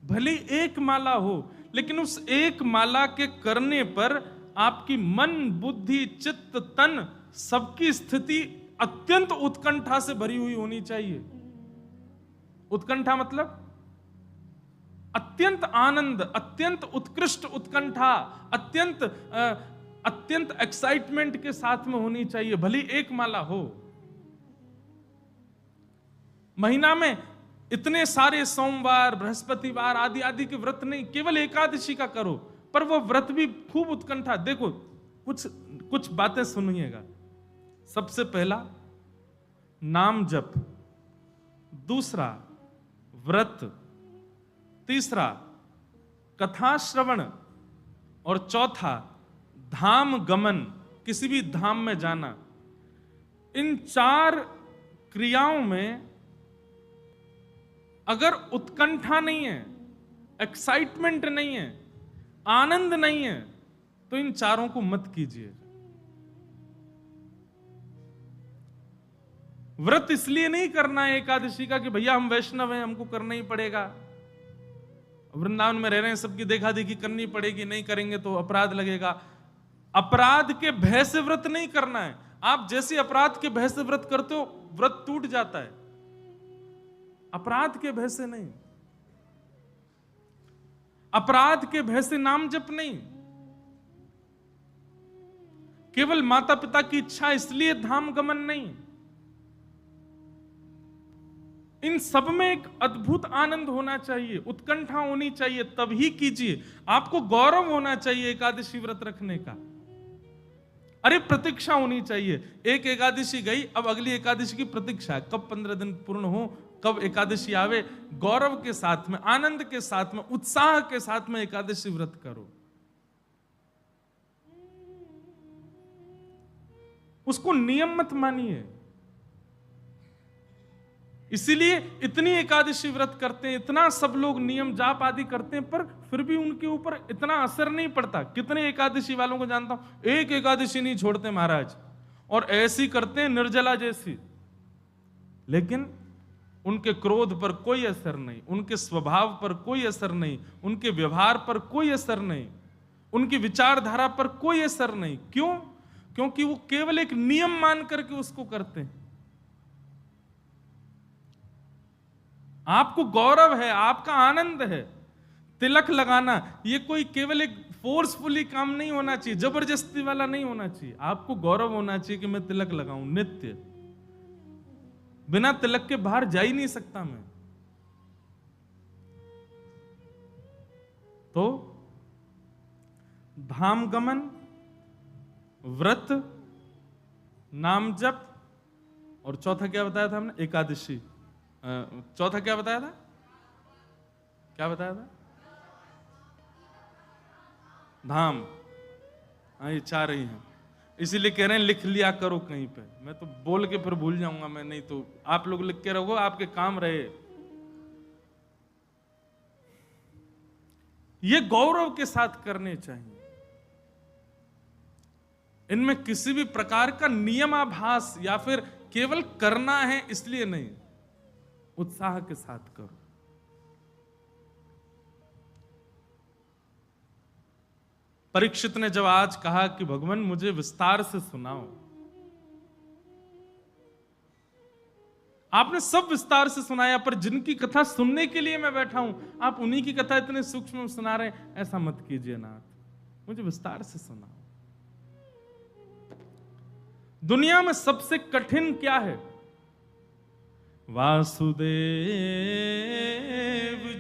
Speaker 1: भले एक माला हो, लेकिन उस एक माला के करने पर आपकी मन, बुद्धि, चित्त, तन सबकी स्थिति अत्यंत उत्कंठा से भरी हुई होनी चाहिए। उत्कंठा मतलब अत्यंत आनंद, अत्यंत उत्कृष्ट उत्कंठा, अत्यंत एक्साइटमेंट के साथ में होनी चाहिए, भले एक माला हो। महीना में इतने सारे सोमवार, बृहस्पतिवार आदि आदि के व्रत नहीं, केवल एकादशी का करो, पर वो व्रत भी खूब उत्कंठा। देखो, कुछ बातें सुनिएगा। सबसे पहला नाम जप, दूसरा व्रत, तीसरा कथा श्रवण, और चौथा धाम गमन, किसी भी धाम में जाना। इन 4 क्रियाओं में अगर उत्कंठा नहीं है, एक्साइटमेंट नहीं है, आनंद नहीं है, तो इन 4 को मत कीजिए। व्रत इसलिए नहीं करना है एकादशी का कि भैया हम वैष्णव हैं, हमको करना ही पड़ेगा, वृंदावन में रह रहे हैं, सबकी देखा देखी करनी पड़ेगी, नहीं करेंगे तो अपराध लगेगा। अपराध के भय से व्रत नहीं करना है। आप जैसे अपराध के भय से व्रत करते हो, व्रत टूट जाता है। अपराध के भय से नहीं, अपराध के भय से नाम जप नहीं। केवल माता पिता की इच्छा इसलिए धाम गमन नहीं, इन सब में एक अद्भुत आनंद होना चाहिए, उत्कंठा होनी चाहिए, तभी कीजिए। आपको गौरव होना चाहिए एकादशी व्रत रखने का। अरे प्रतीक्षा होनी चाहिए, एक एकादशी गई, अब अगली एकादशी की प्रतीक्षा है, कब 15 दिन पूर्ण हो, कब एकादशी आवे। गौरव के साथ में, आनंद के साथ में, उत्साह के साथ में एकादशी व्रत करो। उसको नियम मत मानिए। इसीलिए इतनी एकादशी व्रत करते हैं, इतना सब लोग नियम जाप आदि करते हैं, पर फिर भी उनके ऊपर इतना असर नहीं पड़ता। कितने एकादशी वालों को जानता हूं, एक एकादशी नहीं छोड़ते महाराज, और ऐसी करते हैं निर्जला जैसी, लेकिन उनके क्रोध पर कोई असर नहीं, उनके स्वभाव पर कोई असर नहीं, उनके व्यवहार पर कोई असर नहीं, उनकी विचारधारा पर कोई असर नहीं। क्यों? क्योंकि वो केवल एक नियम मान करके उसको करते हैं। आपको गौरव है, आपका आनंद है। तिलक लगाना ये कोई केवल एक फोर्सफुली काम नहीं होना चाहिए, जबरदस्ती वाला नहीं होना चाहिए। आपको गौरव होना चाहिए कि मैं तिलक लगाऊं नित्य, बिना तिलक के बाहर जा ही नहीं सकता मैं। तो धाम गमन, व्रत, नाम जप, और चौथा क्या बताया था हमने? एकादशी। चौथा क्या बताया था? क्या बताया था? धाम। हाँ, ये चाह रही हैं, इसीलिए कह रहे हैं लिख लिया करो कहीं पे। मैं तो बोल के फिर भूल जाऊंगा मैं, नहीं तो आप लोग लिख के रखो, आपके काम रहे। ये गौरव के साथ करने चाहिए। इनमें किसी भी प्रकार का नियमाभास या फिर केवल करना है इसलिए नहीं, उत्साह के साथ करो। परीक्षित ने जब आज कहा कि भगवान मुझे विस्तार से सुनाओ, आपने सब विस्तार से सुनाया, पर जिनकी कथा सुनने के लिए मैं बैठा हूं, आप उन्हीं की कथा इतने सूक्ष्म सुना रहे हैं, ऐसा मत कीजिए नाथ, मुझे विस्तार से सुनाओ। दुनिया में सबसे कठिन क्या है? वासुदेव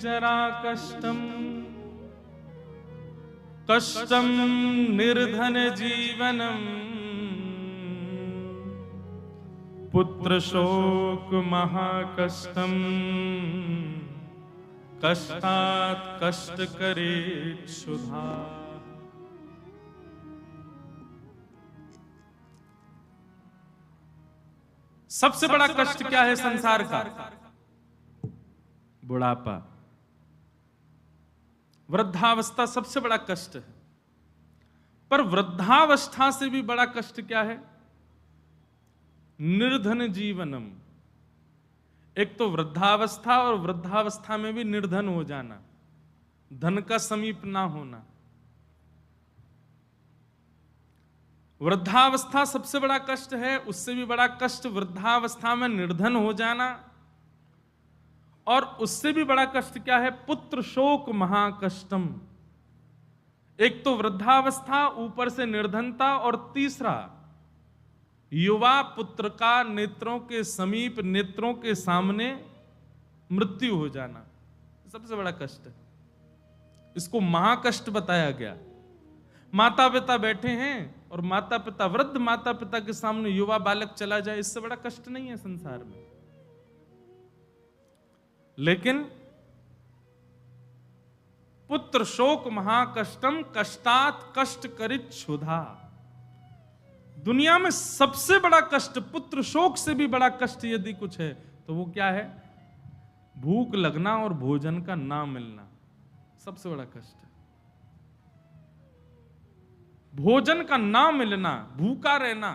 Speaker 1: जरा कष्टम कष्टम निर्धन जीवनम पुत्र शोक महाकष्टम कष्टात् कष्ट करे क्षुधा। सबसे बड़ा कष्ट क्या है संसार का? बुढ़ापा, वृद्धावस्था सबसे बड़ा कष्ट है। पर वृद्धावस्था से भी बड़ा कष्ट क्या है? निर्धन जीवनम। एक तो वृद्धावस्था, और वृद्धावस्था में भी निर्धन हो जाना, धन का समीप ना होना। वृद्धावस्था सबसे बड़ा कष्ट है, उससे भी बड़ा कष्ट वृद्धावस्था में निर्धन हो जाना, और उससे भी बड़ा कष्ट क्या है? पुत्र शोक महाकष्टम। एक तो वृद्धावस्था, ऊपर से निर्धनता, और तीसरा युवा पुत्र का नेत्रों के समीप, नेत्रों के सामने मृत्यु हो जाना, सबसे बड़ा कष्ट है। इसको महाकष्ट बताया गया। माता पिता बैठे हैं और माता पिता, वृद्ध माता पिता के सामने युवा बालक चला जाए, इससे बड़ा कष्ट नहीं है संसार में। लेकिन पुत्र शोक महाकष्टम कष्टात् कष्ट करित क्षुधा। दुनिया में सबसे बड़ा कष्ट, पुत्र शोक से भी बड़ा कष्ट यदि कुछ है तो वो क्या है? भूख लगना और भोजन का ना मिलना, सबसे बड़ा कष्ट है। भोजन का ना मिलना, भूखा रहना,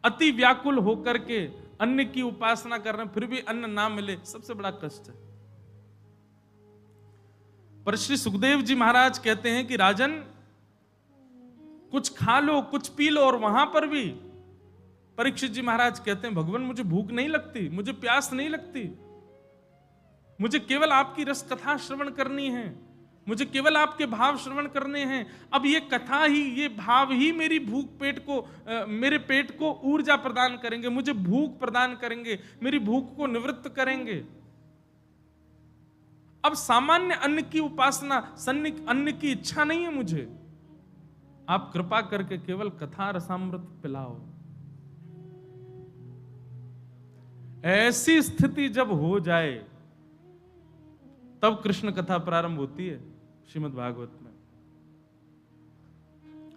Speaker 1: अति व्याकुल होकर के अन्न की उपासना कर रहे हैं फिर भी अन्न ना मिले, सबसे बड़ा कष्ट है। पर श्री सुखदेव जी महाराज कहते हैं कि राजन, कुछ खा लो, कुछ पी लो, और वहां पर भी परीक्षित जी महाराज कहते हैं भगवान मुझे भूख नहीं लगती, मुझे प्यास नहीं लगती, मुझे केवल आपकी रस कथा श्रवण करनी है, मुझे केवल आपके भाव श्रवण करने हैं। अब ये कथा ही, ये भाव ही मेरी भूख पेट को मेरे पेट को ऊर्जा प्रदान करेंगे, मुझे भूख प्रदान करेंगे, मेरी भूख को निवृत्त करेंगे। अब सामान्य अन्न की उपासना, अन्न की इच्छा नहीं है मुझे। आप कृपा करके केवल कथा रसामृत पिलाओ। ऐसी स्थिति जब हो जाए तब कृष्ण कथा प्रारंभ होती है श्रीमद् भागवत में।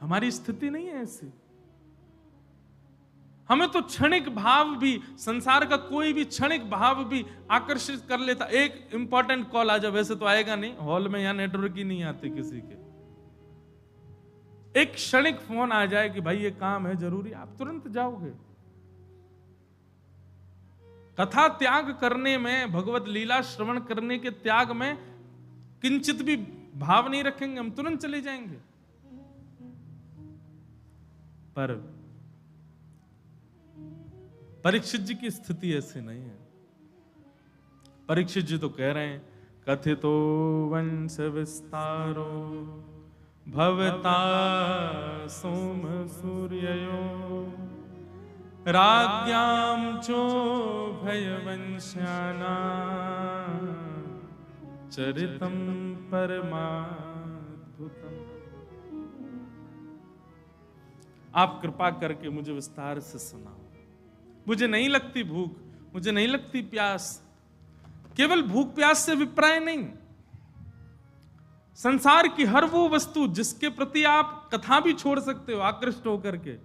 Speaker 1: हमारी स्थिति नहीं है ऐसी। हमें तो क्षणिक भाव भी, संसार का कोई भी क्षणिक भाव भी आकर्षित कर लेता। एक इंपॉर्टेंट कॉल आ जाए, वैसे तो आएगा नहीं, हॉल में यहां नेटवर्क ही नहीं आते किसी के। एक क्षणिक फोन आ जाए कि भाई ये काम है जरूरी, आप तुरंत जाओगे। कथा त्याग करने में, भगवत लीला श्रवण करने के त्याग में किंचित भी भाव नहीं रखेंगे, हम तुरंत चले जाएंगे। पर परीक्षित जी की स्थिति ऐसी नहीं है। परीक्षित जी तो कह रहे हैं, कथितो वंश विस्तारो भवता सोम सूर्ययो राज्ञां चो भयवंश्याना चरितम परमाद्भुतम। आप कृपा करके मुझे विस्तार से सुनाओ। मुझे नहीं लगती भूख, मुझे नहीं लगती प्यास। केवल भूख प्यास से विप्राय नहीं, संसार की हर वो वस्तु जिसके प्रति आप कथा भी छोड़ सकते हो आकृष्ट होकर के,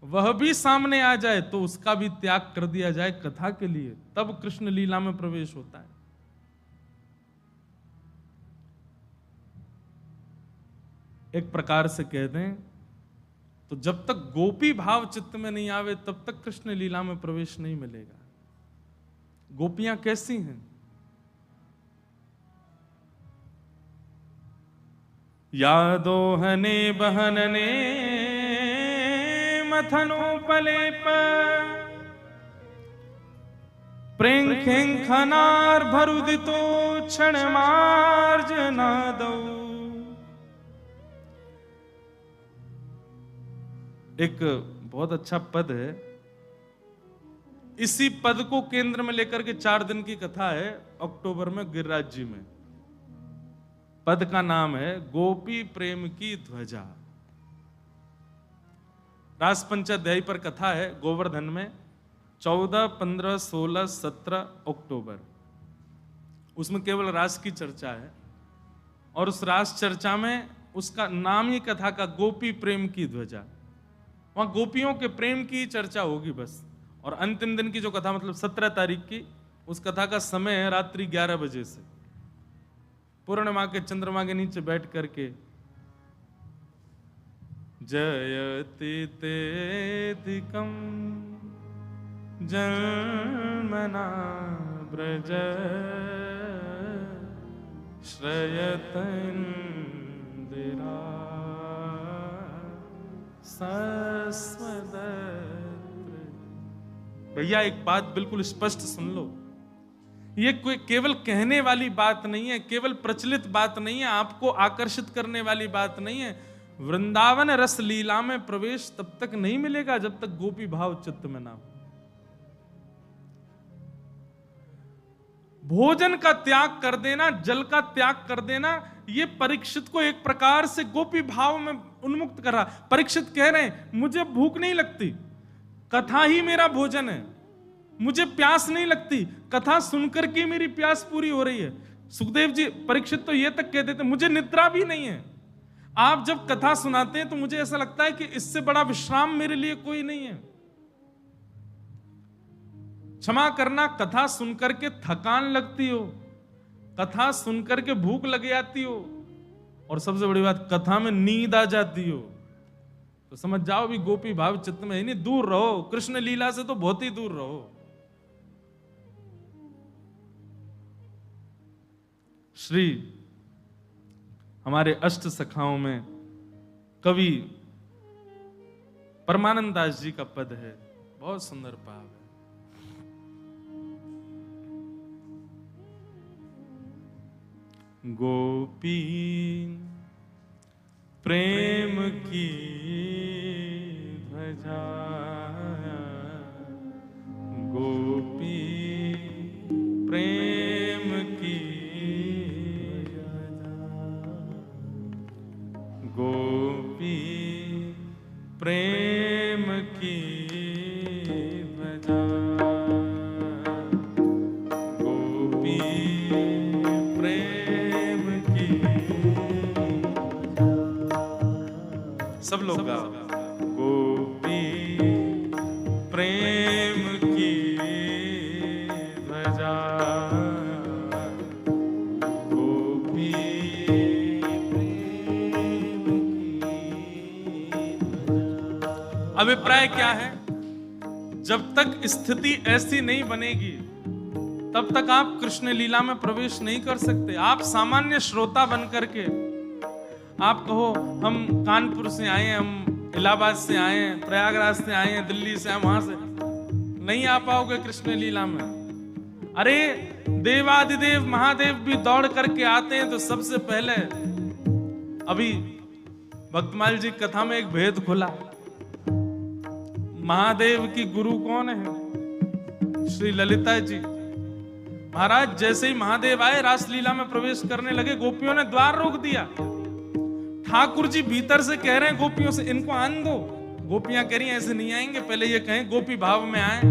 Speaker 1: वह भी सामने आ जाए तो उसका भी त्याग कर दिया जाए कथा के लिए, तब कृष्ण लीला में प्रवेश होता है। एक प्रकार से कह दें तो जब तक गोपी भाव चित्त में नहीं आवे तब तक कृष्ण लीला में प्रवेश नहीं मिलेगा। गोपियां कैसी हैं? यादोहने बहनने मथनोपलेप प्रेंखेंखनार भरुदितो क्षणमार्जनादौ। एक बहुत अच्छा पद है, इसी पद को केंद्र में लेकर के 4 दिन की कथा है अक्टूबर में गिरिराज जी में। पद का नाम है गोपी प्रेम की ध्वजा। रास पंचाध्यायी पर कथा है गोवर्धन में 14, 15, 16, 17 अक्टूबर। उसमें केवल रास की चर्चा है और उस रास चर्चा में उसका नाम ही कथा का गोपी प्रेम की ध्वजा। वहां गोपियों के प्रेम की चर्चा होगी बस। और अंतिम दिन की जो कथा, मतलब 17 तारीख की, उस कथा का समय है रात्रि 11 बजे से। पूर्णिमा के चंद्रमा के नीचे बैठ करके जयति तेधिकं जन्मना ब्रज श्रयत इंदिरा सस्वदत्र। भैया एक बात बिल्कुल स्पष्ट सुन लो, ये कोई केवल कहने वाली बात नहीं है, केवल प्रचलित बात नहीं है, आपको आकर्षित करने वाली बात नहीं है। वृंदावन रस लीला में प्रवेश तब तक नहीं मिलेगा जब तक गोपी भाव चित्त में ना हो। भोजन का त्याग कर देना, जल का त्याग कर देना, ये परीक्षित को एक प्रकार से गोपी भाव में उन्मुक्त कर रहा। परीक्षित कह रहे हैं मुझे भूख नहीं लगती, कथा ही मेरा भोजन है। मुझे प्यास नहीं लगती, कथा सुनकर के मेरी प्यास पूरी हो रही है। सुखदेव जी, परीक्षित तो ये तक कह देते मुझे निद्रा भी नहीं है। आप जब कथा सुनाते हैं तो मुझे ऐसा लगता है कि इससे बड़ा विश्राम मेरे लिए कोई नहीं है। क्षमा करना, कथा सुनकर के थकान लगती हो, कथा सुनकर के भूख लग जाती हो, और सबसे बड़ी बात कथा में नींद आ जाती हो, तो समझ जाओ भी गोपी भाव चित्त में ही नहीं, दूर रहो। कृष्ण लीला से तो बहुत ही दूर रहो। श्री हमारे अष्ट सखाओं में कवि परमानंद दास जी का पद है, बहुत सुंदर भाव है। गोपी प्रेम की ध्वजा, गोपी प्रेम की ध्वजा, गोपी प्रेम की ध्वजा, गोपी प्रेम की। सब लोग गाओ। गोपी प्रेम की ध्वजा, गोपी प्रेम की ध्वजा। अभिप्राय क्या है? जब तक स्थिति ऐसी नहीं बनेगी तब तक आप कृष्ण लीला में प्रवेश नहीं कर सकते। आप सामान्य श्रोता बन करके आप कहो हम कानपुर से आए हैं, हम इलाहाबाद से आए हैं, प्रयागराज से आए हैं, दिल्ली से आए, वहां से नहीं आ पाओगे कृष्ण लीला में। अरे देवादिदेव महादेव भी दौड़ करके आते हैं तो सबसे पहले, अभी भक्तमाल जी कथा में एक भेद खुला। महादेव की गुरु कौन है? श्री ललिता जी महाराज। जैसे ही महादेव आए रासलीला में प्रवेश करने लगे, गोपियों ने द्वार रोक दिया। ठाकुर जी भीतर से कह रहे हैं गोपियों से, इनको आन दो। गोपियां कह रही हैं ऐसे नहीं आएंगे, पहले ये कहें गोपी भाव में आए।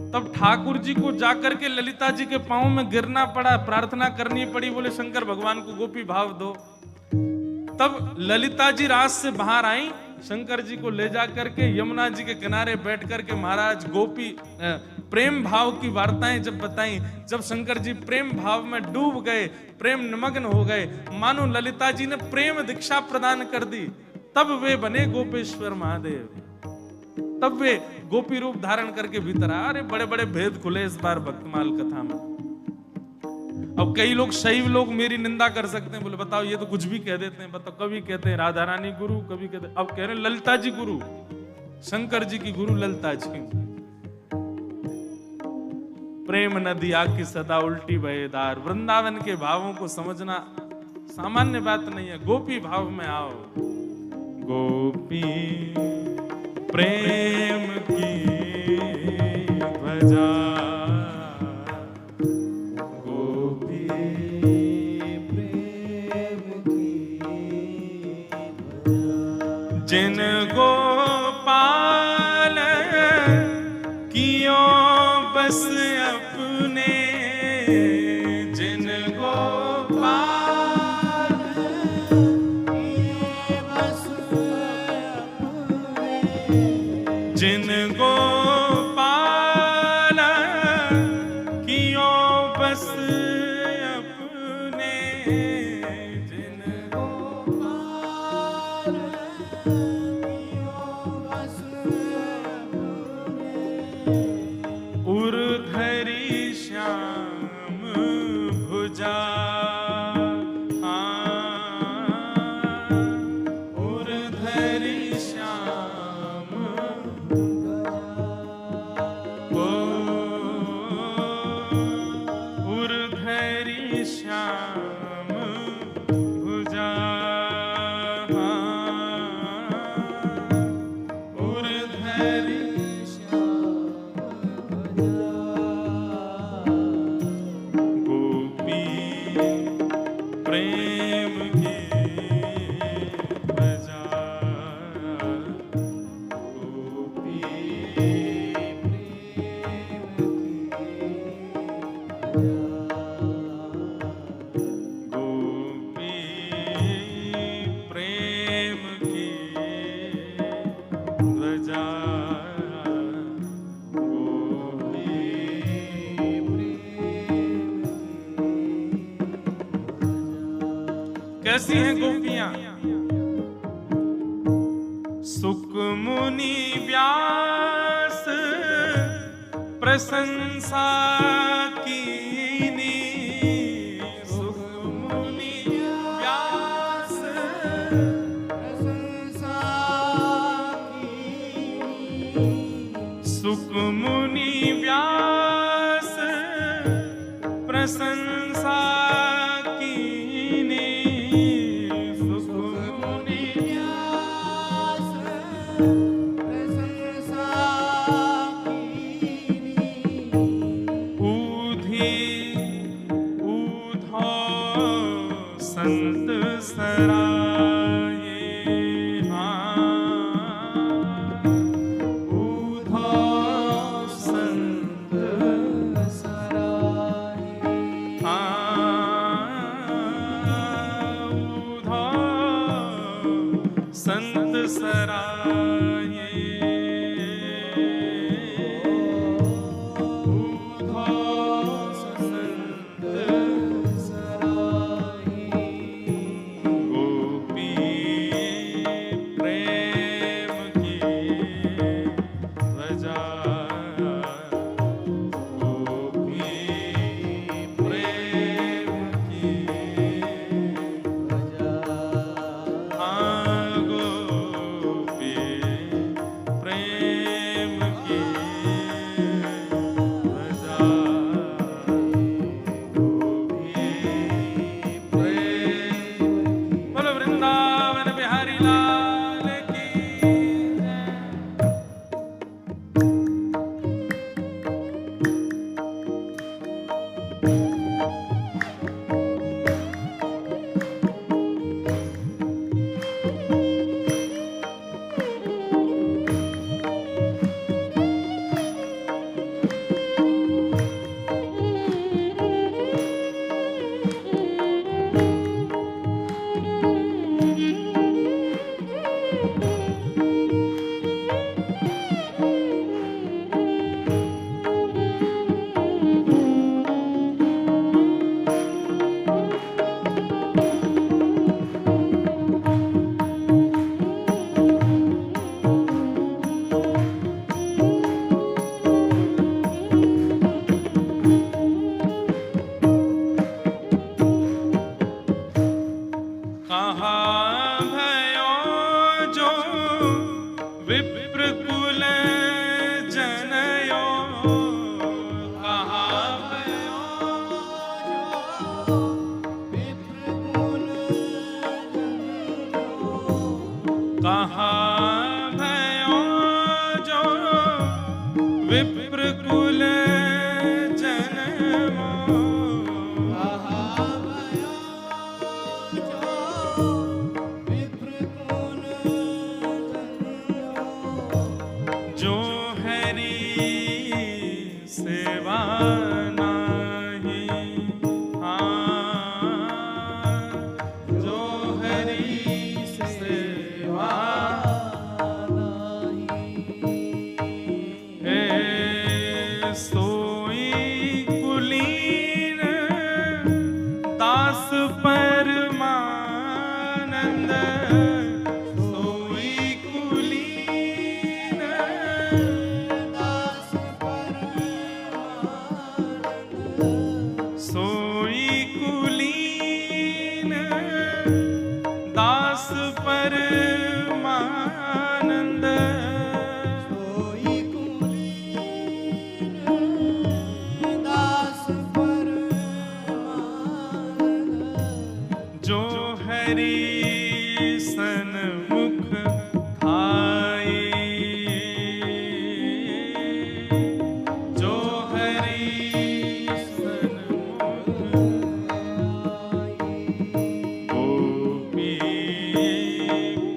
Speaker 1: तब ठाकुर जी को जाकर के ललिता जी के पांव में गिरना पड़ा, प्रार्थना करनी पड़ी, बोले शंकर भगवान को गोपी भाव दो। तब ललिता जी रास से बाहर आई, शंकर जी को ले जा करके यमुना जी के किनारे बैठ करके महाराज गोपी प्रेम भाव की वार्ताएं जब बताई, जब शंकर जी प्रेम भाव में डूब गए, प्रेम निमग्न हो गए, मानो ललिता जी ने प्रेम दीक्षा प्रदान कर दी, तब वे बने गोपेश्वर महादेव। तब वे गोपी रूप धारण करके भीतर आए। अरे बड़े बड़े भेद खुले इस बार भक्तमाल कथा में। अब कई लोग शैव लोग मेरी निंदा कर सकते हैं, बोले बताओ ये तो कुछ भी कह देते हैं। बताओ, कभी कहते हैं राधा रानी गुरु, कभी कहते हैं, अब कह रहे हैं ललिता जी गुरु, शंकर जी की गुरु ललिता जी। प्रेम नदी आकी सदा उल्टी बहेदार। वृंदावन के भावों को समझना सामान्य बात नहीं है। गोपी भाव में आओ। गोपी प्रेम की ध्वजा, गोपी प्रेम की ध्वजा। जिन गोपाल कियो बस अपने, जिन गोपाल किए बस अपने, जिन गोपाल कियो बस अपने, जिन गोपाल कियो बस अपने, उर्धरी श्याम भुजा, उर्धरी श्याम उर्धरी श्याम भुजा, उर्धरी प्रेम की ध्वजा, गोपी प्रेम की ध्वजा, गोपी कैसी हैं गोपियां? सुक मुनि व्यास प्रशंसा कीनी, सुक मुनि व्यास प्रशंसा कीनी, सुक मुनि व्यास प्रशंसा सराये उधौस संत सराये गोपी प्रेम की वजह गोपी प्रेम की हाँ गोपी प्रेम की वजह गोपी प्रेम बोलो वृंदावन बिहारी लाल की जय। कहाँ भयो जो विप्रकुल जनयो कहाँ भयो कहाँ भयो जो विप्रकुल जन्मो जो हरि सेवा नाही हाँ जो हरि सेवा हे सोई कुलीन दास परमानंद सोई कुलीन सोई कुलीन दास परमानंद जो हरि सन्मुख आए जो हरि सन्मुख गोपी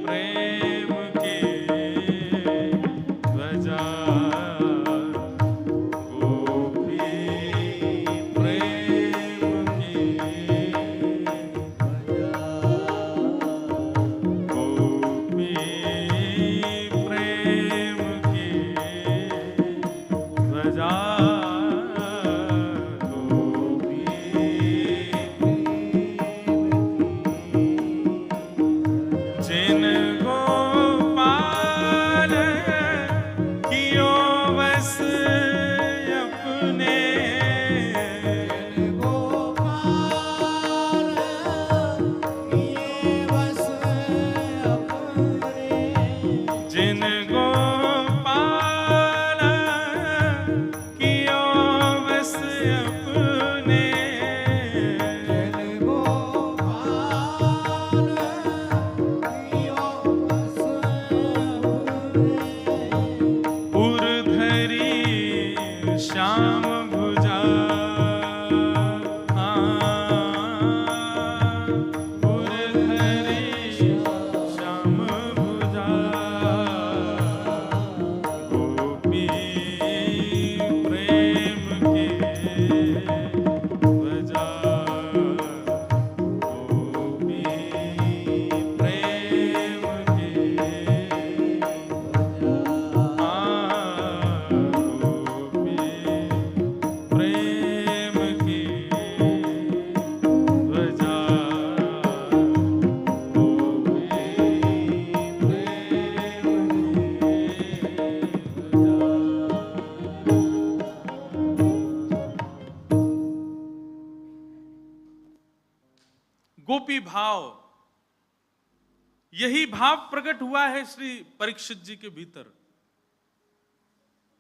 Speaker 1: प्रेम के वजह गोपी प्रेम की गोपी प्रेम की वजह गोपी जिन गोपाल कियो बस अपने जिन गोपाल कियो बस अपने उर्धरी श्याम भुजा उर्धरी श्याम भुजा गोपी प्रेम के वजह गोपी प्रेम के गोपी भाव, यही भाव प्रकट हुआ है श्री परीक्षित जी के भीतर।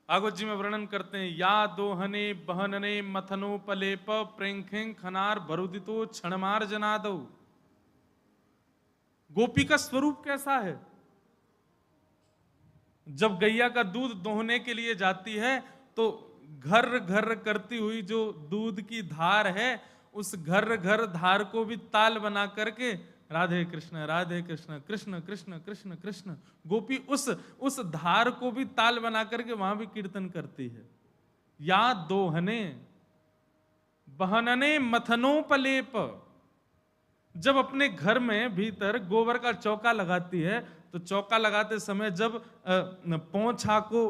Speaker 1: भागवत जी में वर्णन करते हैं, या दोहने बहनने मथनो पलेप प्रेंखें खनार भरुदितो क्षणमार जनादो। गोपी का स्वरूप कैसा है? जब गैया का दूध दोहने के लिए जाती है तो घर घर करती हुई जो दूध की धार है, उस घर घर धार को भी ताल बना करके राधे कृष्ण कृष्ण कृष्ण कृष्ण कृष्ण, गोपी उस धार को भी ताल बना करके वहां भी कीर्तन करती है। या दोहने बहनने मथनोपलेप, जब अपने घर में भीतर गोबर का चौका लगाती है तो चौका लगाते समय जब पोंछा को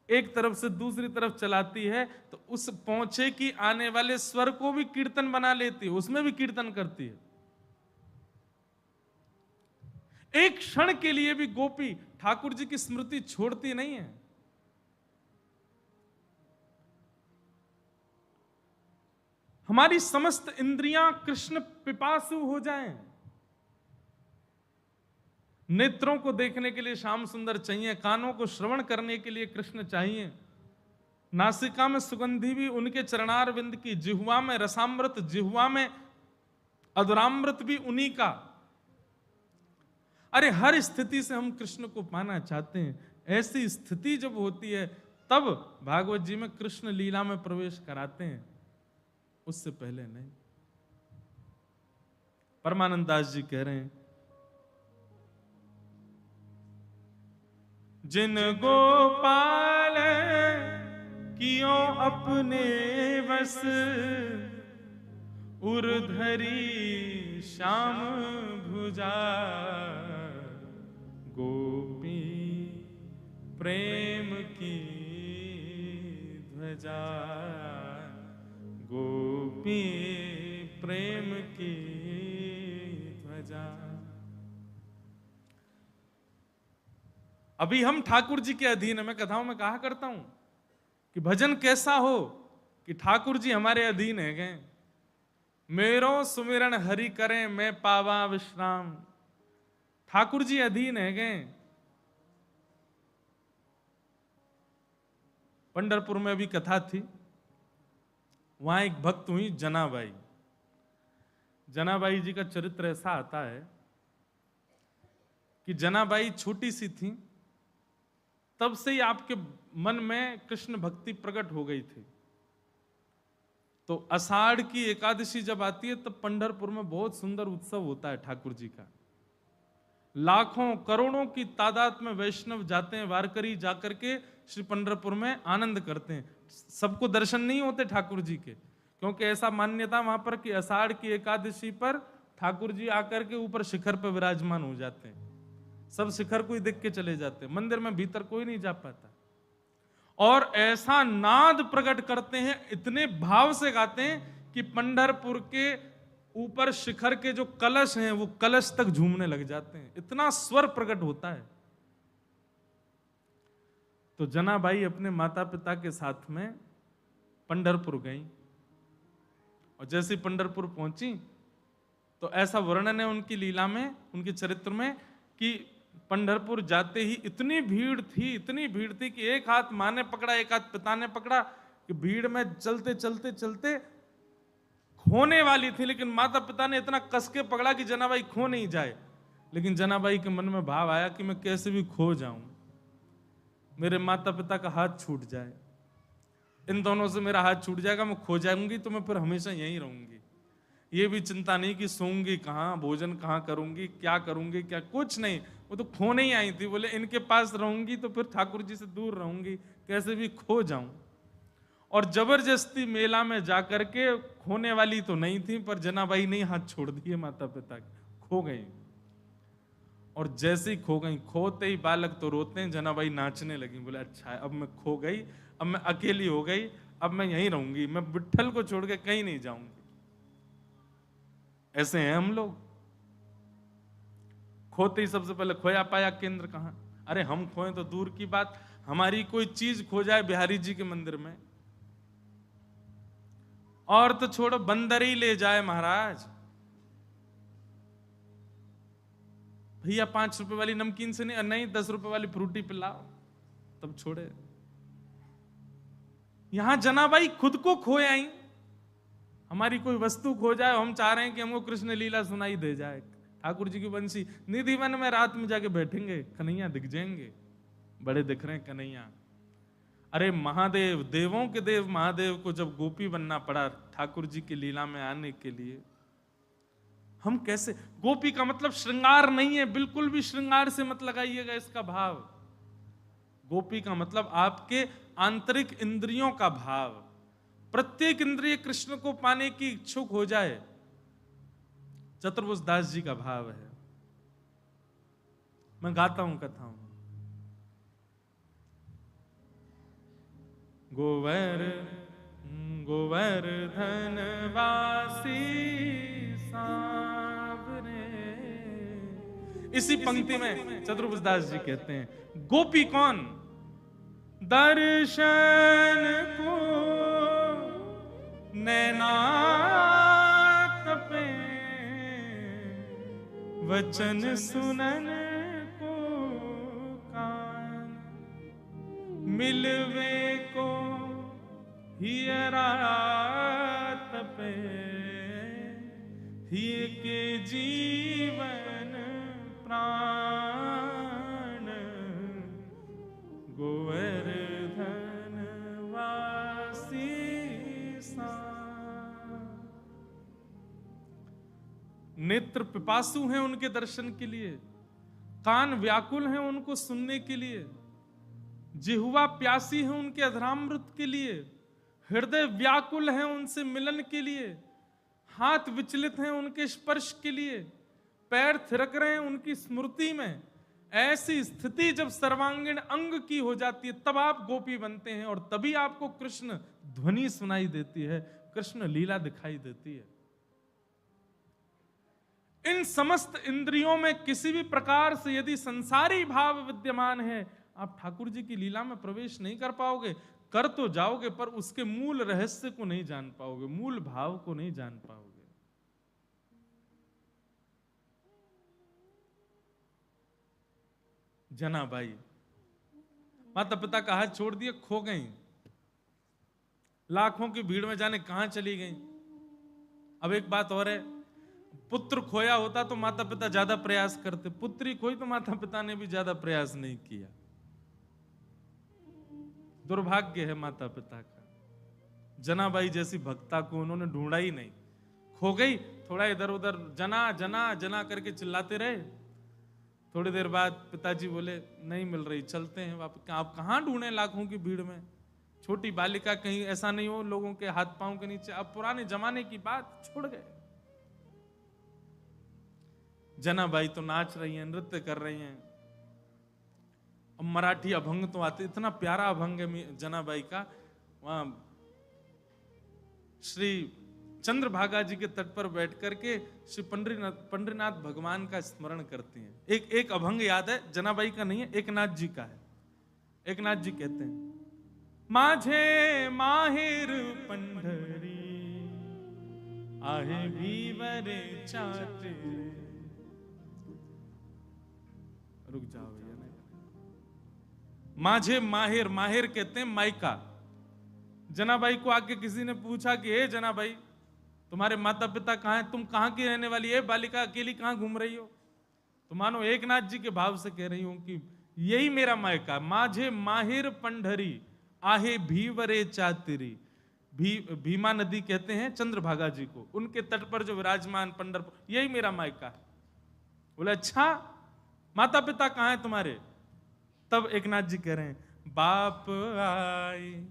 Speaker 1: एक तरफ से दूसरी तरफ चलाती है तो उस पोंछे की आने वाले स्वर को भी कीर्तन बना लेती है, उसमें भी कीर्तन करती है। एक क्षण के लिए भी गोपी ठाकुर जी की स्मृति छोड़ती नहीं है। हमारी समस्त इंद्रियां कृष्ण पिपासु हो जाएं। नेत्रों को देखने के लिए श्याम सुंदर चाहिए, कानों को श्रवण करने के लिए कृष्ण चाहिए, नासिका में सुगंधी भी उनके चरणार विंद की, जिह्वा में रसामृत, जिह्वा में अधुरामृत भी उन्हीं का। अरे हर स्थिति से हम कृष्ण को पाना चाहते हैं। ऐसी स्थिति जब होती है तब भागवत जी में कृष्ण लीला में प्रवेश कराते हैं, उससे पहले नहीं। परमानंद दास जी कह रहे हैं, जिन गोपाल कियो अपने बस, उर्धरी श्याम भुजा, गोपी प्रेम की ध्वजा, गोपी प्रेम की ध्वजा। अभी हम ठाकुर जी के अधीन है। मैं कथाओं में कहा करता हूं कि भजन कैसा हो कि ठाकुर जी हमारे अधीन है गए। मेरो सुमिरन हरि करें मैं पावा विश्राम, ठाकुर जी अधीन है गए। पंढरपुर में अभी कथा थी, वहां एक भक्त हुई जनाबाई। जनाबाई जी का चरित्र ऐसा आता है कि जनाबाई छोटी सी थी, तब से ही आपके मन में कृष्ण भक्ति प्रकट हो गई थी। तो आषाढ़ की एकादशी जब आती है तब पंढरपुर में बहुत सुंदर उत्सव होता है ठाकुर जी का। लाखों करोड़ों की तादाद में वैष्णव जाते हैं, वारकरी जाकर के श्री पंढरपुर में आनंद करते हैं। सबको दर्शन नहीं होते ठाकुर जी के, क्योंकि ऐसा मान्यता वहां पर कि आषाढ़ की एकादशी पर ठाकुर जी आकर के ऊपर शिखर पर विराजमान हो जाते हैं। सब शिखर को ही देख के चले जाते हैं, मंदिर में भीतर कोई नहीं जा पाता। और ऐसा नाद प्रकट करते हैं, इतने भाव से गाते हैं कि पंढरपुर के ऊपर शिखर के जो कलश हैं वो कलश तक झूमने लग जाते हैं, इतना स्वर प्रकट होता है। तो जनाबाई अपने माता पिता के साथ में पंढरपुर गई, और जैसे पंढरपुर पहुंची तो ऐसा वर्णन है उनकी लीला में, उनके चरित्र में, कि पंढरपुर जाते ही इतनी भीड़ थी कि एक हाथ माँ ने पकड़ा, एक हाथ पिता ने पकड़ा, कि भीड़ में चलते चलते चलते खोने वाली थी, लेकिन माता पिता ने इतना कस के पकड़ा कि जनाबाई खो नहीं जाए। लेकिन जनाबाई के मन में भाव आया कि मैं कैसे भी खो जाऊं, मेरे माता पिता का हाथ छूट जाए, इन दोनों से मेरा हाथ छूट जाएगा, मैं खो जाऊंगी तो मैं फिर हमेशा यहीं रहूंगी। ये भी चिंता नहीं कि सोऊंगी कहाँ, भोजन कहाँ करूंगी, क्या करूंगी, क्या कुछ नहीं, वो तो खोने ही आई थी। बोले इनके पास रहूंगी तो फिर ठाकुर जी से दूर रहूंगी, कैसे भी खो जाऊं। और जबरदस्ती मेला में जाकर के, खोने वाली तो नहीं थी, पर जनाबाई ने हाथ छोड़ दिए माता पिता के, खो गई। और जैसे ही खो गई, खोते ही बालक तो रोते हैं, जनाबाई नाचने लगी। बोले अच्छा है, अब मैं खो गई, अब मैं अकेली हो गई, अब मैं यहीं रहूंगी, मैं विट्ठल को छोड़ के कहीं नहीं जाऊंगी। ऐसे हैं हम लोग, खोते ही सबसे पहले खोया पाया केंद्र कहां। अरे हम खोए तो दूर की बात, हमारी कोई चीज खो जाए बिहारी जी के मंदिर में, और तो छोड़ो बंदर ही ले जाए महाराज, भैया 5 रुपए वाली नमकीन से नहीं 10 रुपए वाली फ्रूटी पिलाओ, तब छोड़े। यहां जनाबाई खुद को खोए आई, हमारी कोई वस्तु खो जाए, हम चाह रहे हैं कि हमको कृष्ण लीला सुनाई दे जाए। ठाकुर जी की बंसी निधि वन में रात में जाके बैठेंगे, कन्हैया दिख जाएंगे, बड़े दिख रहे हैं कन्हैया। अरे महादेव, देवों के देव महादेव को जब गोपी बनना पड़ा ठाकुर जी की लीला में आने के लिए, हम कैसे? गोपी का मतलब श्रृंगार नहीं है, बिल्कुल भी श्रृंगार से मत लगाइएगा इसका भाव। गोपी का मतलब आपके आंतरिक इंद्रियों का भाव, प्रत्येक इंद्रिय कृष्ण को पाने की इच्छुक हो जाए, चतुर्भुज दास जी का भाव है। मैं गाता हूं कथाओं। गोवर्धन वासी सांवरे। इसी पंक्ति में चतुर्भुज दास जी कहते हैं, गोपी कौन? दर्शन को नैना तपे, वचन सुनन को कान, मिलवे को हियरा तपे, हिय के जीवन प्राण, गोवर्धन वासी सा। नेत्र पिपासु हैं उनके दर्शन के लिए, कान व्याकुल हैं उनको सुनने के लिए, जिह्वा प्यासी है उनके अधरामृत के लिए, हृदय व्याकुल है उनसे मिलन के लिए, हाथ विचलित हैं उनके स्पर्श के लिए, पैर थिरक रहे हैं उनकी स्मृति में। ऐसी स्थिति जब सर्वांगीण अंग की हो जाती है, तब आप गोपी बनते हैं, और तभी आपको कृष्ण ध्वनि सुनाई देती है, कृष्ण लीला दिखाई देती है। इन समस्त इंद्रियों में किसी भी प्रकार से यदि संसारी भाव विद्यमान है, आप ठाकुर जी की लीला में प्रवेश नहीं कर पाओगे। कर तो जाओगे, पर उसके मूल रहस्य को नहीं जान पाओगे, मूल भाव को नहीं जान पाओगे। जनाबाई माता पिता का हाथ छोड़ दिए, खो गई, लाखों की भीड़ में जाने कहां चली गई। अब एक बात और है, पुत्र खोया होता तो माता पिता ज्यादा प्रयास करते, पुत्री खोई तो माता पिता ने भी ज्यादा प्रयास नहीं किया। दुर्भाग्य है माता पिता का। जनाबाई जैसी भक्ता को उन्होंने ढूंढा ही नहीं, खो गई, थोड़ा इधर उधर जना जना जना करके चिल्लाते रहे। थोड़ी देर बाद पिताजी बोले नहीं मिल रही, चलते हैं वापस। आप कहां ढूंढे लाखों की भीड़ में? छोटी बालिका, कहीं ऐसा नहीं हो लोगों के हाथ पांव के नीचे। अब पुराने जमाने की बात छोड़ गए। जनाबाई तो नाच रही हैं, नृत्य कर रही हैं। अब मराठी अभंग तो आते, इतना प्यारा अभंग है जनाबाई का। वहां श्री चंद्रभागा जी के तट पर बैठ करके श्री पंडरीनाथ भगवान का स्मरण करती हैं। एक अभंग याद है, जनाबाई का नहीं है, एकनाथ जी का है। एकनाथ जी कहते हैं, माझे माहिर पंढरी आहे भीवरे चाटे। रुक जाओ भैया, माझे माहिर, माहिर कहते हैं माइका। जनाबाई को आके किसी ने पूछा कि हे जनाबाई, तुम्हारे माता पिता कहाँ हैं, तुम कहाँ की रहने वाली है, बालिका अकेली कहाँ घूम रही हो? तो मानो एकनाथ जी के भाव से कह रही हूं कि यही मेरा मायका। माझे माहिर पंढरी आहे भीवरे चातिरी। भीमा नदी कहते हैं चंद्रभागा जी को, उनके तट पर जो विराजमान पंढरपुर, यही मेरा मायका है। बोले अच्छा, माता पिता कहाँ हैं तुम्हारे? तब एकनाथ जी कह रहे हैं, बाप आई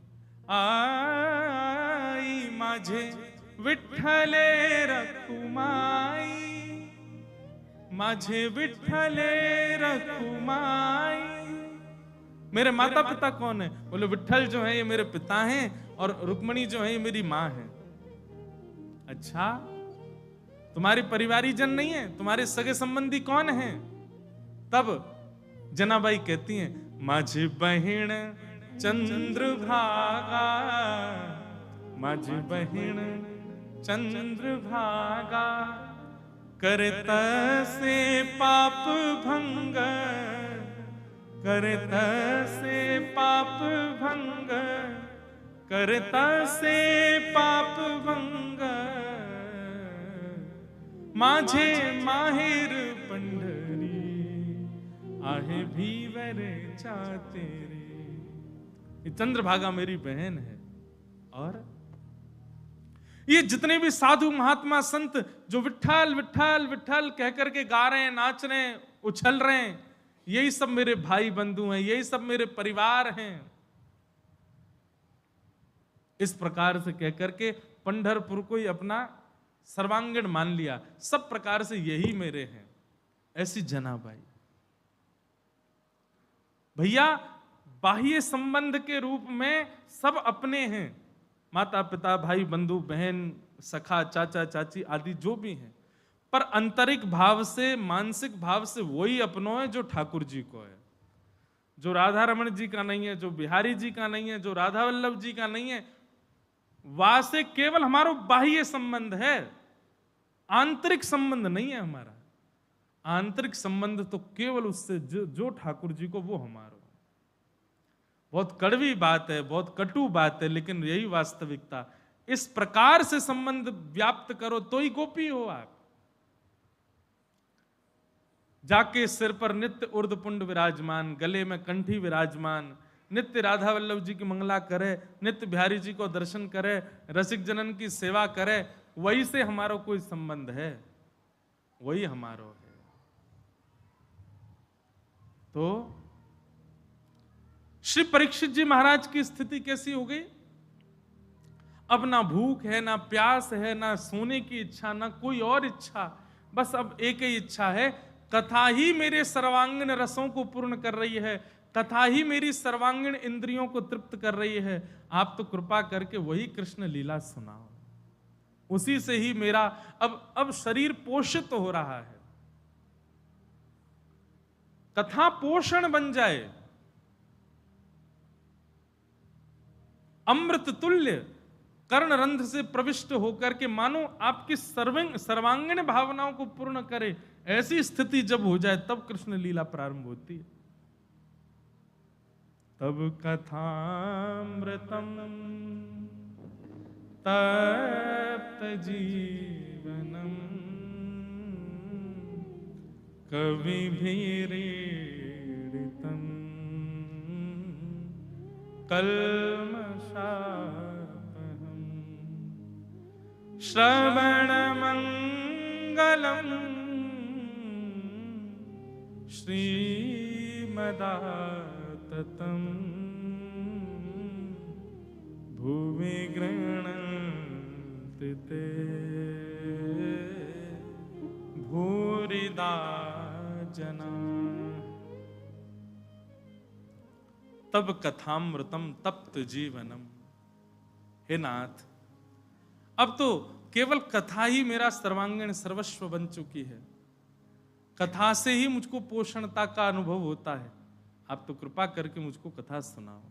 Speaker 1: आई माझे विठ्ठले रखुमाई, माझे विठ्ठले रखुमाई। मेरे माता पिता कौन है? बोले विठ्ठल जो है ये मेरे पिता हैं, और रुक्मणी जो है ये मेरी माँ है। अच्छा, तुम्हारे परिवारी जन नहीं है, तुम्हारे सगे संबंधी कौन हैं? तब जनाबाई कहती हैं, माझी बहिण चंद्रभागा, माझी बहिण चंद्रभागा, करत से पाप भंग, करत से पाप भंग, करत से पाप भंग, माझे माहिर पंढरी, आहे भीवर चाते रे। ये चंद्रभागा मेरी बहन है। और ये जितने भी साधु महात्मा संत जो विठ्ठल विठ्ठल विठ्ठल कह करके गा रहे हैं, नाच रहे हैं, उछल रहे हैं, यही सब मेरे भाई बंधु हैं, यही सब मेरे परिवार हैं। इस प्रकार से कह करके पंढरपुर को ही अपना सर्वांगीण मान लिया। सब प्रकार से यही मेरे हैं। ऐसी जनाबाई भैया बाह्य संबंध के रूप में सब अपने हैं, माता पिता भाई बंधु बहन सखा चाचा चाची आदि जो भी हैं, पर आंतरिक भाव से मानसिक भाव से वही अपनो है जो ठाकुर जी को है, जो राधा रमण जी का नहीं है, जो बिहारी जी का नहीं है, जो राधा वल्लभ जी का नहीं है। वहां से केवल हमारा बाह्य संबंध है, आंतरिक संबंध नहीं है हमारा। आंतरिक संबंध तो केवल उससे जो ठाकुर जी को, वो हमारा। बहुत कड़वी बात है, बहुत कटु बात है, लेकिन यही वास्तविकता। इस प्रकार से संबंध व्याप्त करो तो ही गोपी हो आप। जाके सिर पर नित्य उर्धपुंड विराजमान, गले में कंठी विराजमान, नित्य राधा वल्लभ जी की मंगला करे, नित्य बिहारी जी को दर्शन करे, रसिक जनन की सेवा करे, वही से हमारा कोई संबंध है, वही हमारा है। तो श्री परीक्षित जी महाराज की स्थिति कैसी हो गई? अब ना भूख है, ना प्यास है, ना सोने की इच्छा, ना कोई और इच्छा, बस अब एक ही इच्छा है, कथा ही मेरे सर्वांगीण रसों को पूर्ण कर रही है, कथा ही मेरी सर्वांगीण इंद्रियों को तृप्त कर रही है। आप तो कृपा करके वही कृष्ण लीला सुनाओ, उसी से ही मेरा अब शरीर पोषित हो रहा है। कथा पोषण बन जाए, अमृत तुल्य कर्ण रंध्र से प्रविष्ट होकर के मानो आपकी सर्वांगीण भावनाओं को पूर्ण करे। ऐसी स्थिति जब हो जाए तब कृष्ण लीला प्रारंभ होती है। तब कथामृतम तप्त जीवनम कवि भीरीडितम कल्मषापहम् श्रवणमंगलम् श्रीमदाततम् भुवि गृह्णन्ति ते भूरिदा जना। तब कथामृतम तप्त जीवनम। हे नाथ, अब तो केवल कथा ही मेरा सर्वांगीण सर्वस्व बन चुकी है। कथा से ही मुझको पोषणता का अनुभव होता है। आप तो कृपा करके मुझको कथा सुनाओ।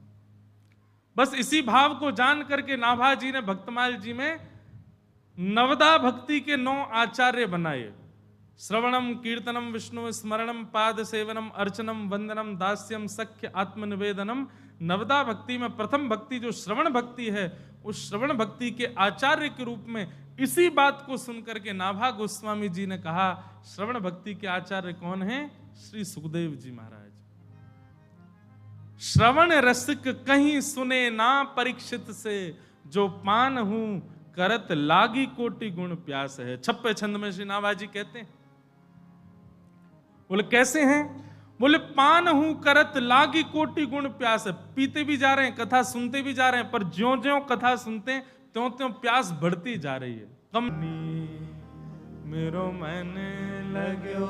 Speaker 1: बस इसी भाव को जान करके नाभा जी ने भक्तमाल जी में नवदा भक्ति के 9 आचार्य बनाए। श्रवणम कीर्तनम विष्णु स्मरणम पाद सेवनम अर्चनम वंदनम दास्यम सख्य आत्मनिवेदनम। नवदा भक्ति में प्रथम भक्ति जो श्रवण भक्ति है, उस श्रवण भक्ति के आचार्य के रूप में इसी बात को सुनकर के नाभा गोस्वामी जी ने कहा, श्रवण भक्ति के आचार्य कौन है? श्री सुखदेव जी महाराज। श्रवण रसिक कहीं सुने ना परीक्षित से, जो पान हूं करत लागी कोटि गुण प्यास है। 26 छंद में श्री नाभा जी कहते हैं। बोले कैसे हैं? बोले पान हूं करत लागी कोटि गुण प्यास है। पीते भी जा रहे हैं, कथा सुनते भी जा रहे हैं, पर ज्यों ज्यों कथा सुनते हैं त्यों त्यों प्यास बढ़ती जा रही है। कम मेरो मन लगो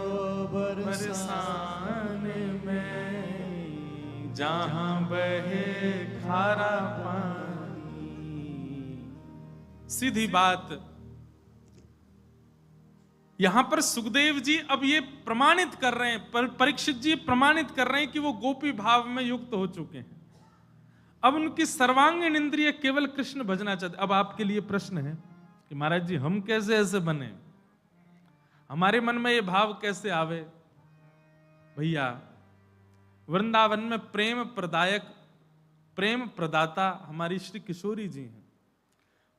Speaker 1: बरसाने में, जहां बहे खारा पानी। सीधी बात, यहां पर सुखदेव जी अब ये प्रमाणित कर रहे हैं, परीक्षित जी प्रमाणित कर रहे हैं कि वो गोपी भाव में युक्त हो चुके हैं। अब उनकी सर्वांगीण इंद्रिय केवल कृष्ण भजना चाहते। अब आपके लिए प्रश्न है कि महाराज जी हम कैसे ऐसे बने? हमारे मन में ये भाव कैसे आवे? भैया वृंदावन में प्रेम प्रदायक, प्रेम प्रदाता हमारी श्री किशोरी जी हैं,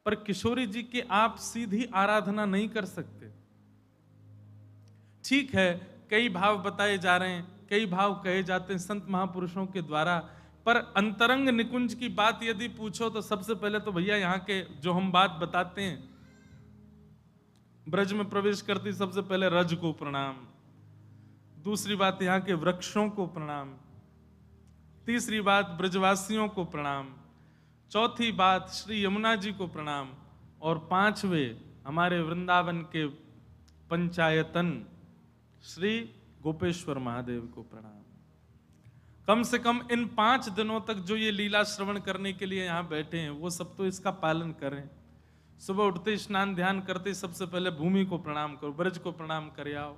Speaker 1: पर किशोरी जी की आप सीधी आराधना नहीं कर सकते। ठीक है, कई भाव बताए जा रहे हैं, कई भाव कहे जाते हैं संत महापुरुषों के द्वारा, पर अंतरंग निकुंज की बात यदि पूछो तो सबसे पहले तो भैया यहाँ के जो हम बात बताते हैं, ब्रज में प्रवेश करती सबसे पहले रज को प्रणाम, दूसरी बात यहाँ के वृक्षों को प्रणाम, तीसरी बात ब्रजवासियों को प्रणाम, चौथी बात श्री यमुना जी को प्रणाम, और पांचवें हमारे वृंदावन के पंचायतन श्री गोपेश्वर महादेव को प्रणाम। कम से कम इन 5 दिनों तक जो ये लीला श्रवण करने के लिए यहाँ बैठे हैं, वो सब तो इसका पालन करें। सुबह उठते स्नान ध्यान करते सबसे पहले भूमि को प्रणाम करो, ब्रज को प्रणाम कर आओ।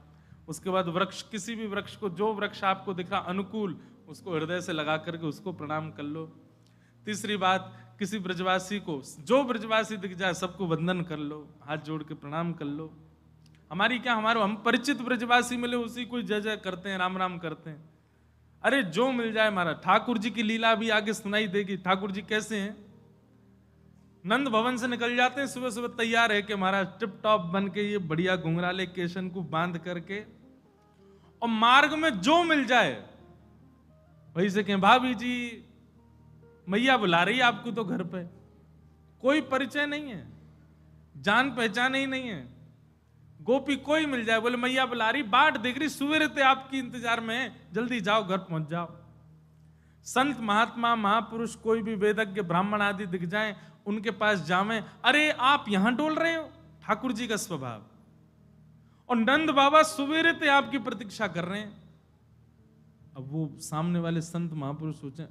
Speaker 1: उसके बाद वृक्ष, किसी भी वृक्ष को, जो वृक्ष आपको दिख रहा अनुकूल, उसको हृदय से लगा करके उसको प्रणाम कर लो। तीसरी बात, किसी ब्रजवासी को, जो ब्रजवासी दिख जाए सबको वंदन कर लो, हाथ जोड़ के प्रणाम कर लो। हमारी क्या, हमारे हम परिचित ब्रजवासी मिले उसी को जय जय करते हैं, राम राम करते हैं। अरे जो मिल जाए महाराज। ठाकुर जी की लीला भी आगे सुनाई देगी। ठाकुर जी कैसे हैं? नंद भवन से निकल जाते हैं सुबह सुबह तैयार है कि महाराज टिप टॉप बन के, ये बढ़िया घुंघराले केशन को बांध करके, और मार्ग में जो मिल जाए वही से कहें भाभी जी मैया बुला रही है आपको, तो घर पे कोई परिचय नहीं है, जान पहचान ही नहीं है, गोपी कोई मिल जाए बोले मैया बुला रही, बाट देख रही, सुवेरे ते आपकी इंतजार में है, जल्दी जाओ घर पहुंच जाओ। संत महात्मा महापुरुष कोई भी वेदज्ञ ब्राह्मण आदि दिख जाएं, उनके पास जावें, अरे आप यहां डोल रहे हो, ठाकुर जी का स्वभाव। और नंद बाबा सुवेरे ते आपकी प्रतीक्षा कर रहे हैं। अब वो सामने वाले संत महापुरुष सोचे,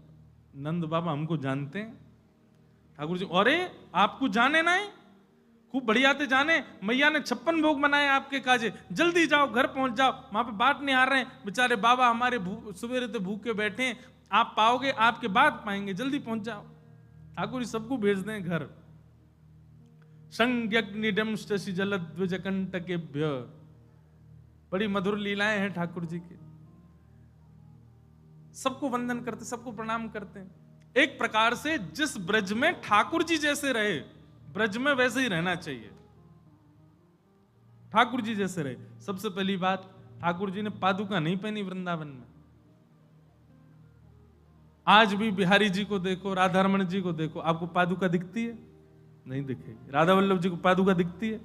Speaker 1: नंद बाबा हमको जानते हैं? ठाकुर जी, अरे आपको जाने ना है, खूब बढ़िया थे जाने, मैया ने 56 भोग बनाए आपके काजे, जल्दी जाओ घर पहुंच जाओ। वहां पे बाट नहीं हार रहे हैं बेचारे बाबा हमारे, सुबह रहते भूखे बैठे हैं, आप पाओगे आपके बाद पाएंगे, जल्दी पहुंच जाओ। ठाकुर जी सबको भेज दें घर। संज्ञग्निडम शशि जलद्विजकंटकेभ्य, बड़ी मधुर लीलाएं हैं ठाकुर जी की। सबको वंदन करते, सबको प्रणाम करते हैं। एक प्रकार से जिस ब्रज में ठाकुर जी जैसे रहे, ब्रज में वैसे ही रहना चाहिए, ठाकुर जी जैसे रहे। सबसे पहली बात, ठाकुर जी ने पादुका नहीं पहनी वृंदावन में। आज भी बिहारी जी को देखो, राधा रमन जी को देखो, आपको पादुका दिखती है? नहीं दिखेगी। राधा वल्लभ जी को पादुका दिखती है?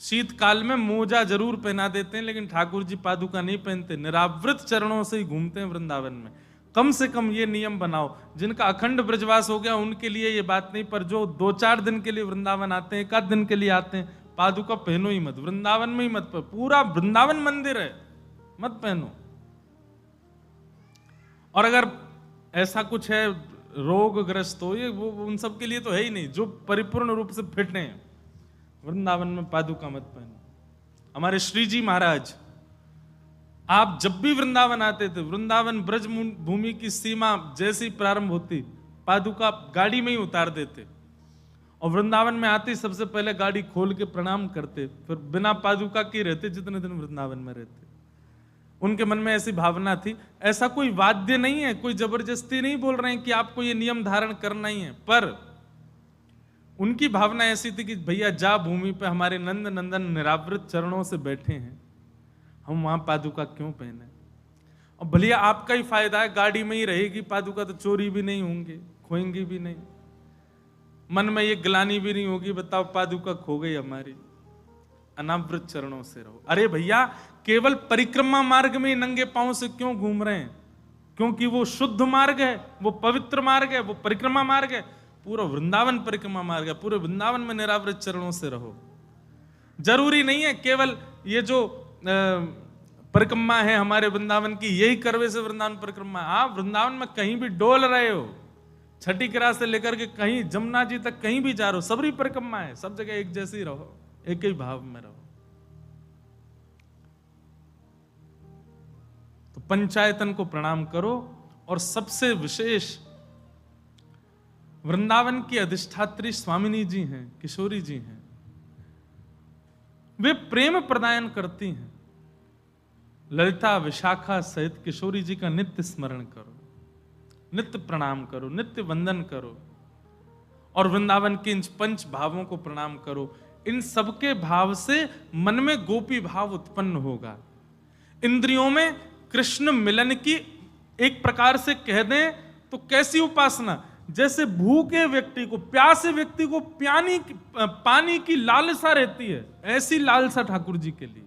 Speaker 1: शीतकाल में मोजा जरूर पहना देते हैं, लेकिन ठाकुर जी पादुका नहीं पहनते, निरावृत चरणों से ही घूमते हैं वृंदावन में। कम से कम ये नियम बनाओ। जिनका अखंड ब्रजवास हो गया उनके लिए ये बात नहीं, पर जो 2-4 दिन के लिए वृंदावन आते हैं, 1 आध दिन के लिए आते हैं, पादुका पहनो ही मत, वृंदावन में ही मत पहनो। पूरा वृंदावन मंदिर है, मत पहनो। और अगर ऐसा कुछ है रोगग्रस्त हो, ये वो उन सब के लिए तो है ही नहीं। जो परिपूर्ण रूप से फिट हैं, वृंदावन में पादुका मत पहनो। हमारे श्री जी महाराज, आप जब भी वृंदावन आते थे, वृंदावन ब्रज भूमि की सीमा जैसी प्रारंभ होती, पादुका गाड़ी में ही उतार देते, और वृंदावन में आते सबसे पहले गाड़ी खोल के प्रणाम करते, फिर बिना पादुका के रहते जितने दिन वृंदावन में रहते। उनके मन में ऐसी भावना थी। ऐसा कोई वाद्य नहीं है, कोई जबरदस्ती नहीं बोल रहे हैं कि आपको ये नियम धारण करना ही है, पर उनकी भावना ऐसी थी कि भैया जा भूमि पे हमारे नंद नंदन निरावृत चरणों से बैठे हैं, हम वहां पादुका क्यों पहने। और भलिया आपका ही फायदा है, गाड़ी में ही रहेगी पादुका, तो चोरी भी नहीं होंगे, खोएंगी भी नहीं, मन में ये ग्लानी भी नहीं होगी, बताओ पादुका खो गई हमारी। अनावृत चरणों से रहो। अरे भैया, केवल परिक्रमा मार्ग में नंगे पांव से क्यों घूम रहे हैं? क्योंकि वो शुद्ध मार्ग है, वो पवित्र मार्ग है, वो परिक्रमा मार्ग है, पूरा वृंदावन परिक्रमा मार्ग है। पूरे वृंदावन में निरावृत चरणों से रहो। जरूरी नहीं है केवल ये जो परिक्रमा है हमारे वृंदावन की, यही करवे से वृंदावन परिक्रमा। आप वृंदावन में कहीं भी डोल रहे हो, छठी किरा से लेकर के कहीं जमुना जी तक कहीं भी जा रहे हो, सबरी परिक्रमा है, सब जगह एक जैसी रहो, एक ही भाव में रहो। तो पंचायतन को प्रणाम करो। और सबसे विशेष वृंदावन की अधिष्ठात्री स्वामिनी जी हैं, किशोरी जी हैं, वे प्रेम प्रदान करती हैं। ललिता विशाखा सहित किशोरी जी का नित्य स्मरण करो, नित्य प्रणाम करो, नित्य वंदन करो, और वृंदावन के इन पंच भावों को प्रणाम करो। इन सबके भाव से मन में गोपी भाव उत्पन्न होगा। इंद्रियों में कृष्ण मिलन की एक प्रकार से कह दें तो कैसी उपासना, जैसे भूखे व्यक्ति को, प्यासे व्यक्ति को पानी की लालसा रहती है, ऐसी लालसा ठाकुर जी के लिए,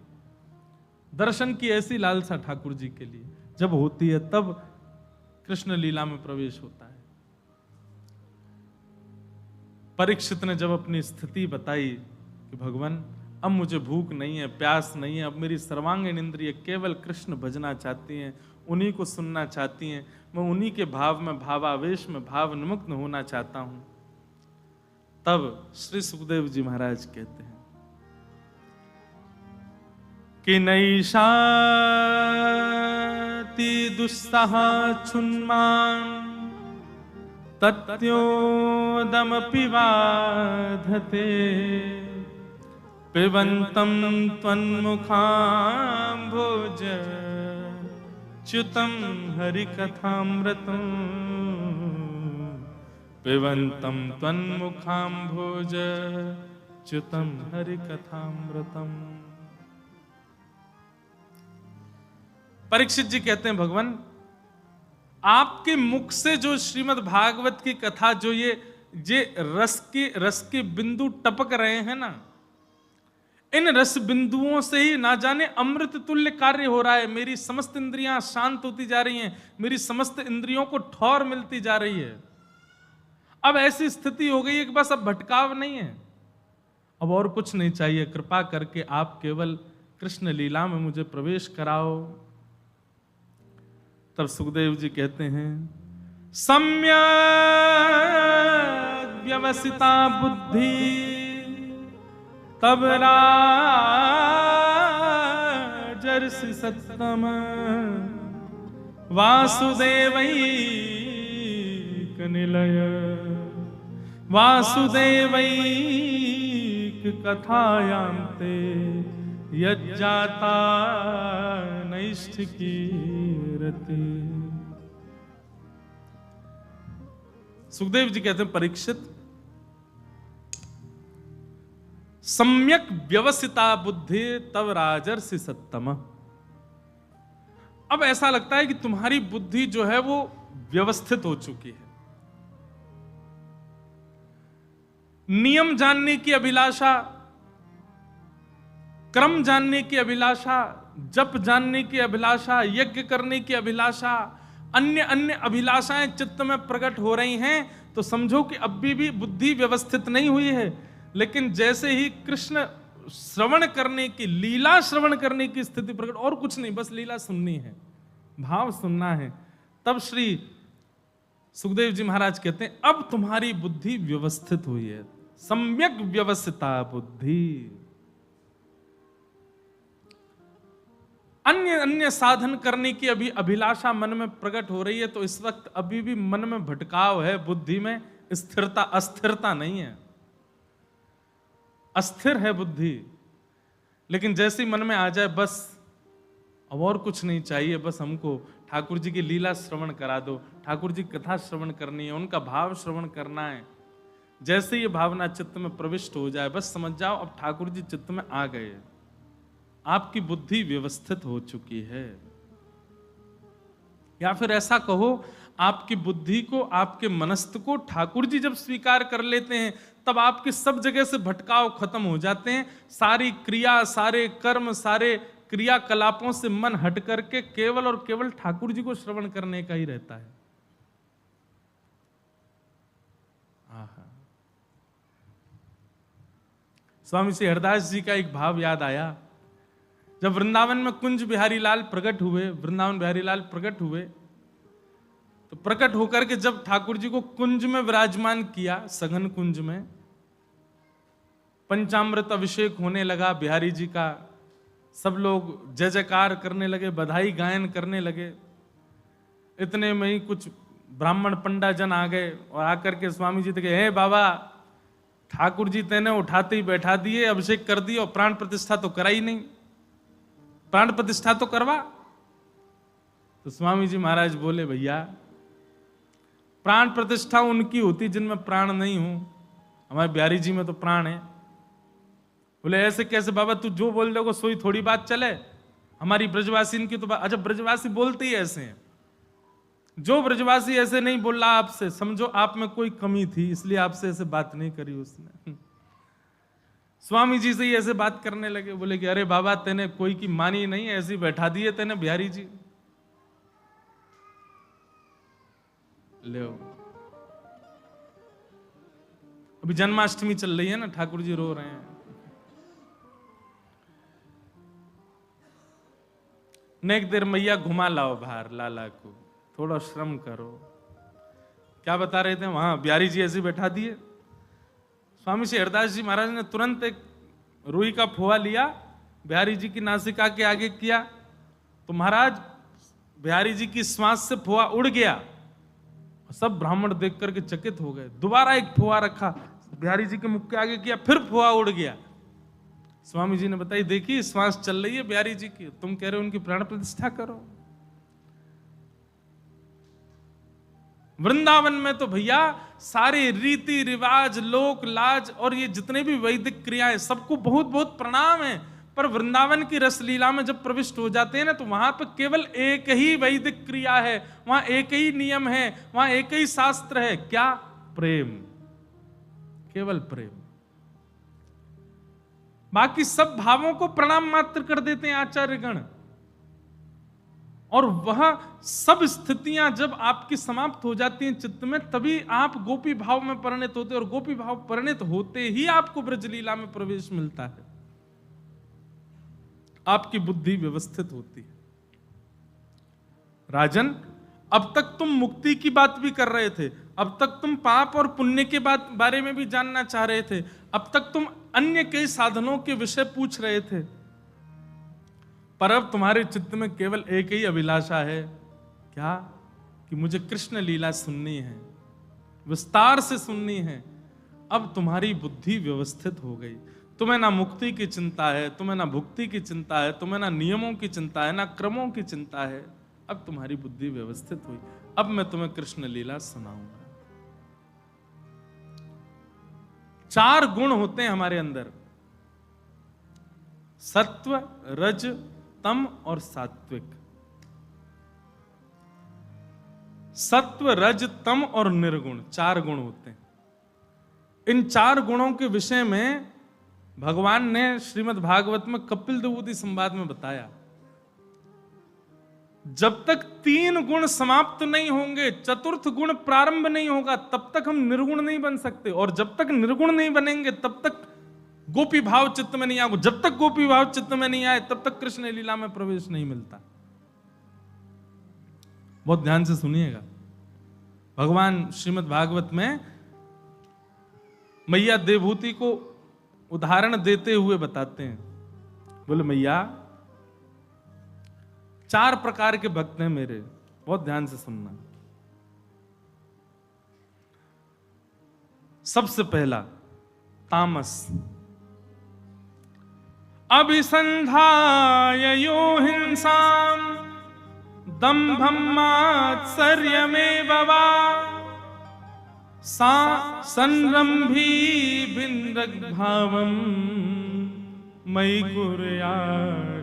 Speaker 1: दर्शन की ऐसी लालसा ठाकुर जी के लिए जब होती है, तब कृष्ण लीला में प्रवेश होता है। परीक्षित ने जब अपनी स्थिति बताई कि भगवान अब मुझे भूख नहीं है, प्यास नहीं है, अब मेरी सर्वांगीण इंद्रिय केवल कृष्ण भजना चाहती हैं, उन्हीं को सुनना चाहती हैं, मैं उन्हीं के भाव में, भावावेश में, भाव निमग्न होना चाहता हूं, तब श्री सुखदेव जी महाराज कहते हैं कि नैषाति दुस्सह छुन्मान् तत्योदमपि बाधते पिबन्तं त्वन्मुखाम्भोज च्युतं हरिकथामृतं पिबन्तं त्वन्मुखाम्भोज च्युतं हरिकथामृतम्। परीक्षित जी कहते हैं भगवान, आपके मुख से जो श्रीमद् भागवत की कथा, जो ये रस के बिंदु टपक रहे हैं ना, इन रस बिंदुओं से ही ना जाने अमृत तुल्य कार्य हो रहा है। मेरी समस्त इंद्रियां शांत होती जा रही हैं, मेरी समस्त इंद्रियों को ठौर मिलती जा रही है। अब ऐसी स्थिति हो गई है कि बस अब भटकाव नहीं है, अब और कुछ नहीं चाहिए, कृपा करके आप केवल कृष्ण लीला में मुझे प्रवेश कराओ। तब सुखदेव जी कहते हैं, सम्यक व्यवसिता बुद्धि तब राजर्षि सत्तम वासुदेवैक निलय वासुदेवैक कथायां ते यज्जाता नैष्ठिकी रति। सुखदेव जी कहते हैं, परीक्षित, सम्यक व्यवसिता बुद्धि तव राजर्षि सत्तम। अब ऐसा लगता है कि तुम्हारी बुद्धि जो है वो व्यवस्थित हो चुकी है। नियम जानने की अभिलाषा, क्रम जानने की अभिलाषा, जप जानने की अभिलाषा, यज्ञ करने की अभिलाषा, अन्य अन्य अभिलाषाएं चित्त में प्रकट हो रही हैं, तो समझो कि अभी भी बुद्धि व्यवस्थित नहीं हुई है। लेकिन जैसे ही कृष्ण श्रवण करने की, लीला श्रवण करने की स्थिति प्रकट, और कुछ नहीं, बस लीला सुननी है, भाव सुनना है, तब श्री सुखदेव जी महाराज कहते हैं, अब तुम्हारी बुद्धि व्यवस्थित हुई है। सम्यक व्यवस्थिता बुद्धि। अन्य अन्य साधन करने की अभी अभिलाषा मन में प्रकट हो रही है, तो इस वक्त अभी भी मन में भटकाव है, बुद्धि में स्थिरता, अस्थिरता नहीं है, अस्थिर है बुद्धि। लेकिन जैसे ही मन में आ जाए, बस अब और कुछ नहीं चाहिए, बस हमको ठाकुर जी की लीला श्रवण करा दो, ठाकुर जी की कथा श्रवण करनी है, उनका भाव श्रवण करना है। जैसे ये भावना चित्त में प्रविष्ट हो जाए, बस समझ जाओ अब ठाकुर जी चित्त में आ गए, आपकी बुद्धि व्यवस्थित हो चुकी है। या फिर ऐसा कहो, आपकी बुद्धि को, आपके मनस्थ को ठाकुर जी जब स्वीकार कर लेते हैं, तब आपके सब जगह से भटकाव खत्म हो जाते हैं। सारी क्रिया, सारे कर्म, सारे क्रियाकलापों से मन हट करके केवल और केवल ठाकुर जी को श्रवण करने का ही रहता है। स्वामी श्री हरदास जी का एक भाव याद आया। जब वृंदावन में कुंज बिहारी लाल प्रकट हुए, वृंदावन बिहारी लाल प्रकट हुए, तो प्रकट होकर के जब ठाकुर जी को कुंज में विराजमान किया, सघन कुंज में पंचामृत अभिषेक होने लगा बिहारी जी का, सब लोग जय जयकार करने लगे, बधाई गायन करने लगे। इतने में ही कुछ ब्राह्मण पंडा जन आ गए और आकर के स्वामी जी से कहे, हे बाबा, ठाकुर जी तेने उठाते ही बैठा दिए, अभिषेक कर दिए और प्राण प्रतिष्ठा तो करा ही नहीं, प्राण प्रतिष्ठा तो करवा। तो स्वामी जी महाराज बोले, भैया प्राण प्रतिष्ठा उनकी होती जिनमें प्राण नहीं हो, हमारे बिहारी जी में तो प्राण है। बोले ऐसे कैसे बाबा, तू जो बोल दोगे सोई थोड़ी बात चले, हमारी ब्रजवासी की तो बात। अच्छा, ब्रजवासी बोलते ही ऐसे हैं, जो ब्रजवासी ऐसे नहीं बोल रहा आपसे, समझो आप में कोई कमी थी, इसलिए आपसे ऐसे बात नहीं करी उसने। स्वामी जी से ही ऐसे बात करने लगे, बोले कि अरे बाबा तेने कोई की मानी नहीं, ऐसी बैठा दिए तेने बिहारी जी। ले अभी जन्माष्टमी चल रही है ना, ठाकुर जी रो रहे हैं। नेक देर मैया घुमा लाओ बाहर लाला को, थोड़ा श्रम करो। क्या बता रहे थे वहां, बिहारी जी ऐसे बैठा दिए। स्वामी श्री हरदास जी महाराज ने तुरंत एक रुई का फोआ लिया, बिहारी जी की नासिका के आगे किया, तो महाराज बिहारी जी की श्वास से फोआ उड़ गया। सब ब्राह्मण देख करके चकित हो गए। दोबारा एक फोआ रखा, बिहारी जी के मुख के आगे किया, फिर फोआ उड़ गया। स्वामी जी ने बताई, देखिए श्वास चल रही है बिहारी जी की, तुम कह रहे हो उनकी प्राण प्रतिष्ठा करो। वृंदावन में तो भैया सारे रीति रिवाज, लोक लाज और ये जितने भी वैदिक क्रियाएं, सबको बहुत बहुत प्रणाम है। पर वृंदावन की रसलीला में जब प्रविष्ट हो जाते हैं ना, तो वहां पर केवल एक ही वैदिक क्रिया है, वहां एक ही नियम है, वहां एक ही शास्त्र है। क्या? प्रेम, केवल प्रेम। बाकी सब भावों को प्रणाम मात्र कर देते हैं आचार्यगण। और वह सब स्थितियां जब आपकी समाप्त हो जाती हैं चित्त में, तभी आप गोपी भाव में परिणत होते हैं। और गोपी भाव परिणत होते ही आपको ब्रजलीला में प्रवेश मिलता है, आपकी बुद्धि व्यवस्थित होती है। राजन, अब तक तुम मुक्ति की बात भी कर रहे थे, अब तक तुम पाप और पुण्य के बारे में भी जानना चाह रहे थे, अब तक तुम अन्य कई साधनों के विषय पूछ रहे थे, पर अब तुम्हारे चित्त में केवल एक ही अभिलाषा है। क्या? कि मुझे कृष्ण लीला सुननी है, विस्तार से सुननी है। अब तुम्हारी बुद्धि व्यवस्थित हो गई। तुम्हें ना मुक्ति की चिंता है, तुम्हें ना भुक्ति की चिंता है, तुम्हें ना नियमों की चिंता है, ना क्रमों की चिंता है। अब तुम्हारी बुद्धि व्यवस्थित हुई। अब मैं तुम्हें कृष्ण लीला सुनाऊंगा। 4 गुण होते हैं हमारे अंदर, सत्व, रज, तम और सात्विक। सत्व, रज, तम और निर्गुण, 4 गुण होते हैं। इन 4 गुणों के विषय में भगवान ने श्रीमद् भागवत में कपिल देवूति संवाद में बताया, जब तक 3 गुण समाप्त नहीं होंगे, चतुर्थ गुण प्रारंभ नहीं होगा, तब तक हम निर्गुण नहीं बन सकते। और जब तक निर्गुण नहीं बनेंगे, तब तक गोपी भाव चित्त में नहीं आएगा। जब तक गोपी भाव चित्त में नहीं आए, तब तक कृष्ण लीला में प्रवेश नहीं मिलता। बहुत ध्यान से सुनिएगा। भगवान श्रीमद् भागवत में मैया देवहूति को उदाहरण देते हुए बताते हैं, बोले मैया 4 प्रकार के भक्त हैं मेरे, बहुत ध्यान से सुनना। सबसे पहला तामस, अभिसंधाय यो हिंसाम दंभम मात्सर्यमेव वा सा संरंभी भिन्नग्भावम मयि कुर्यात्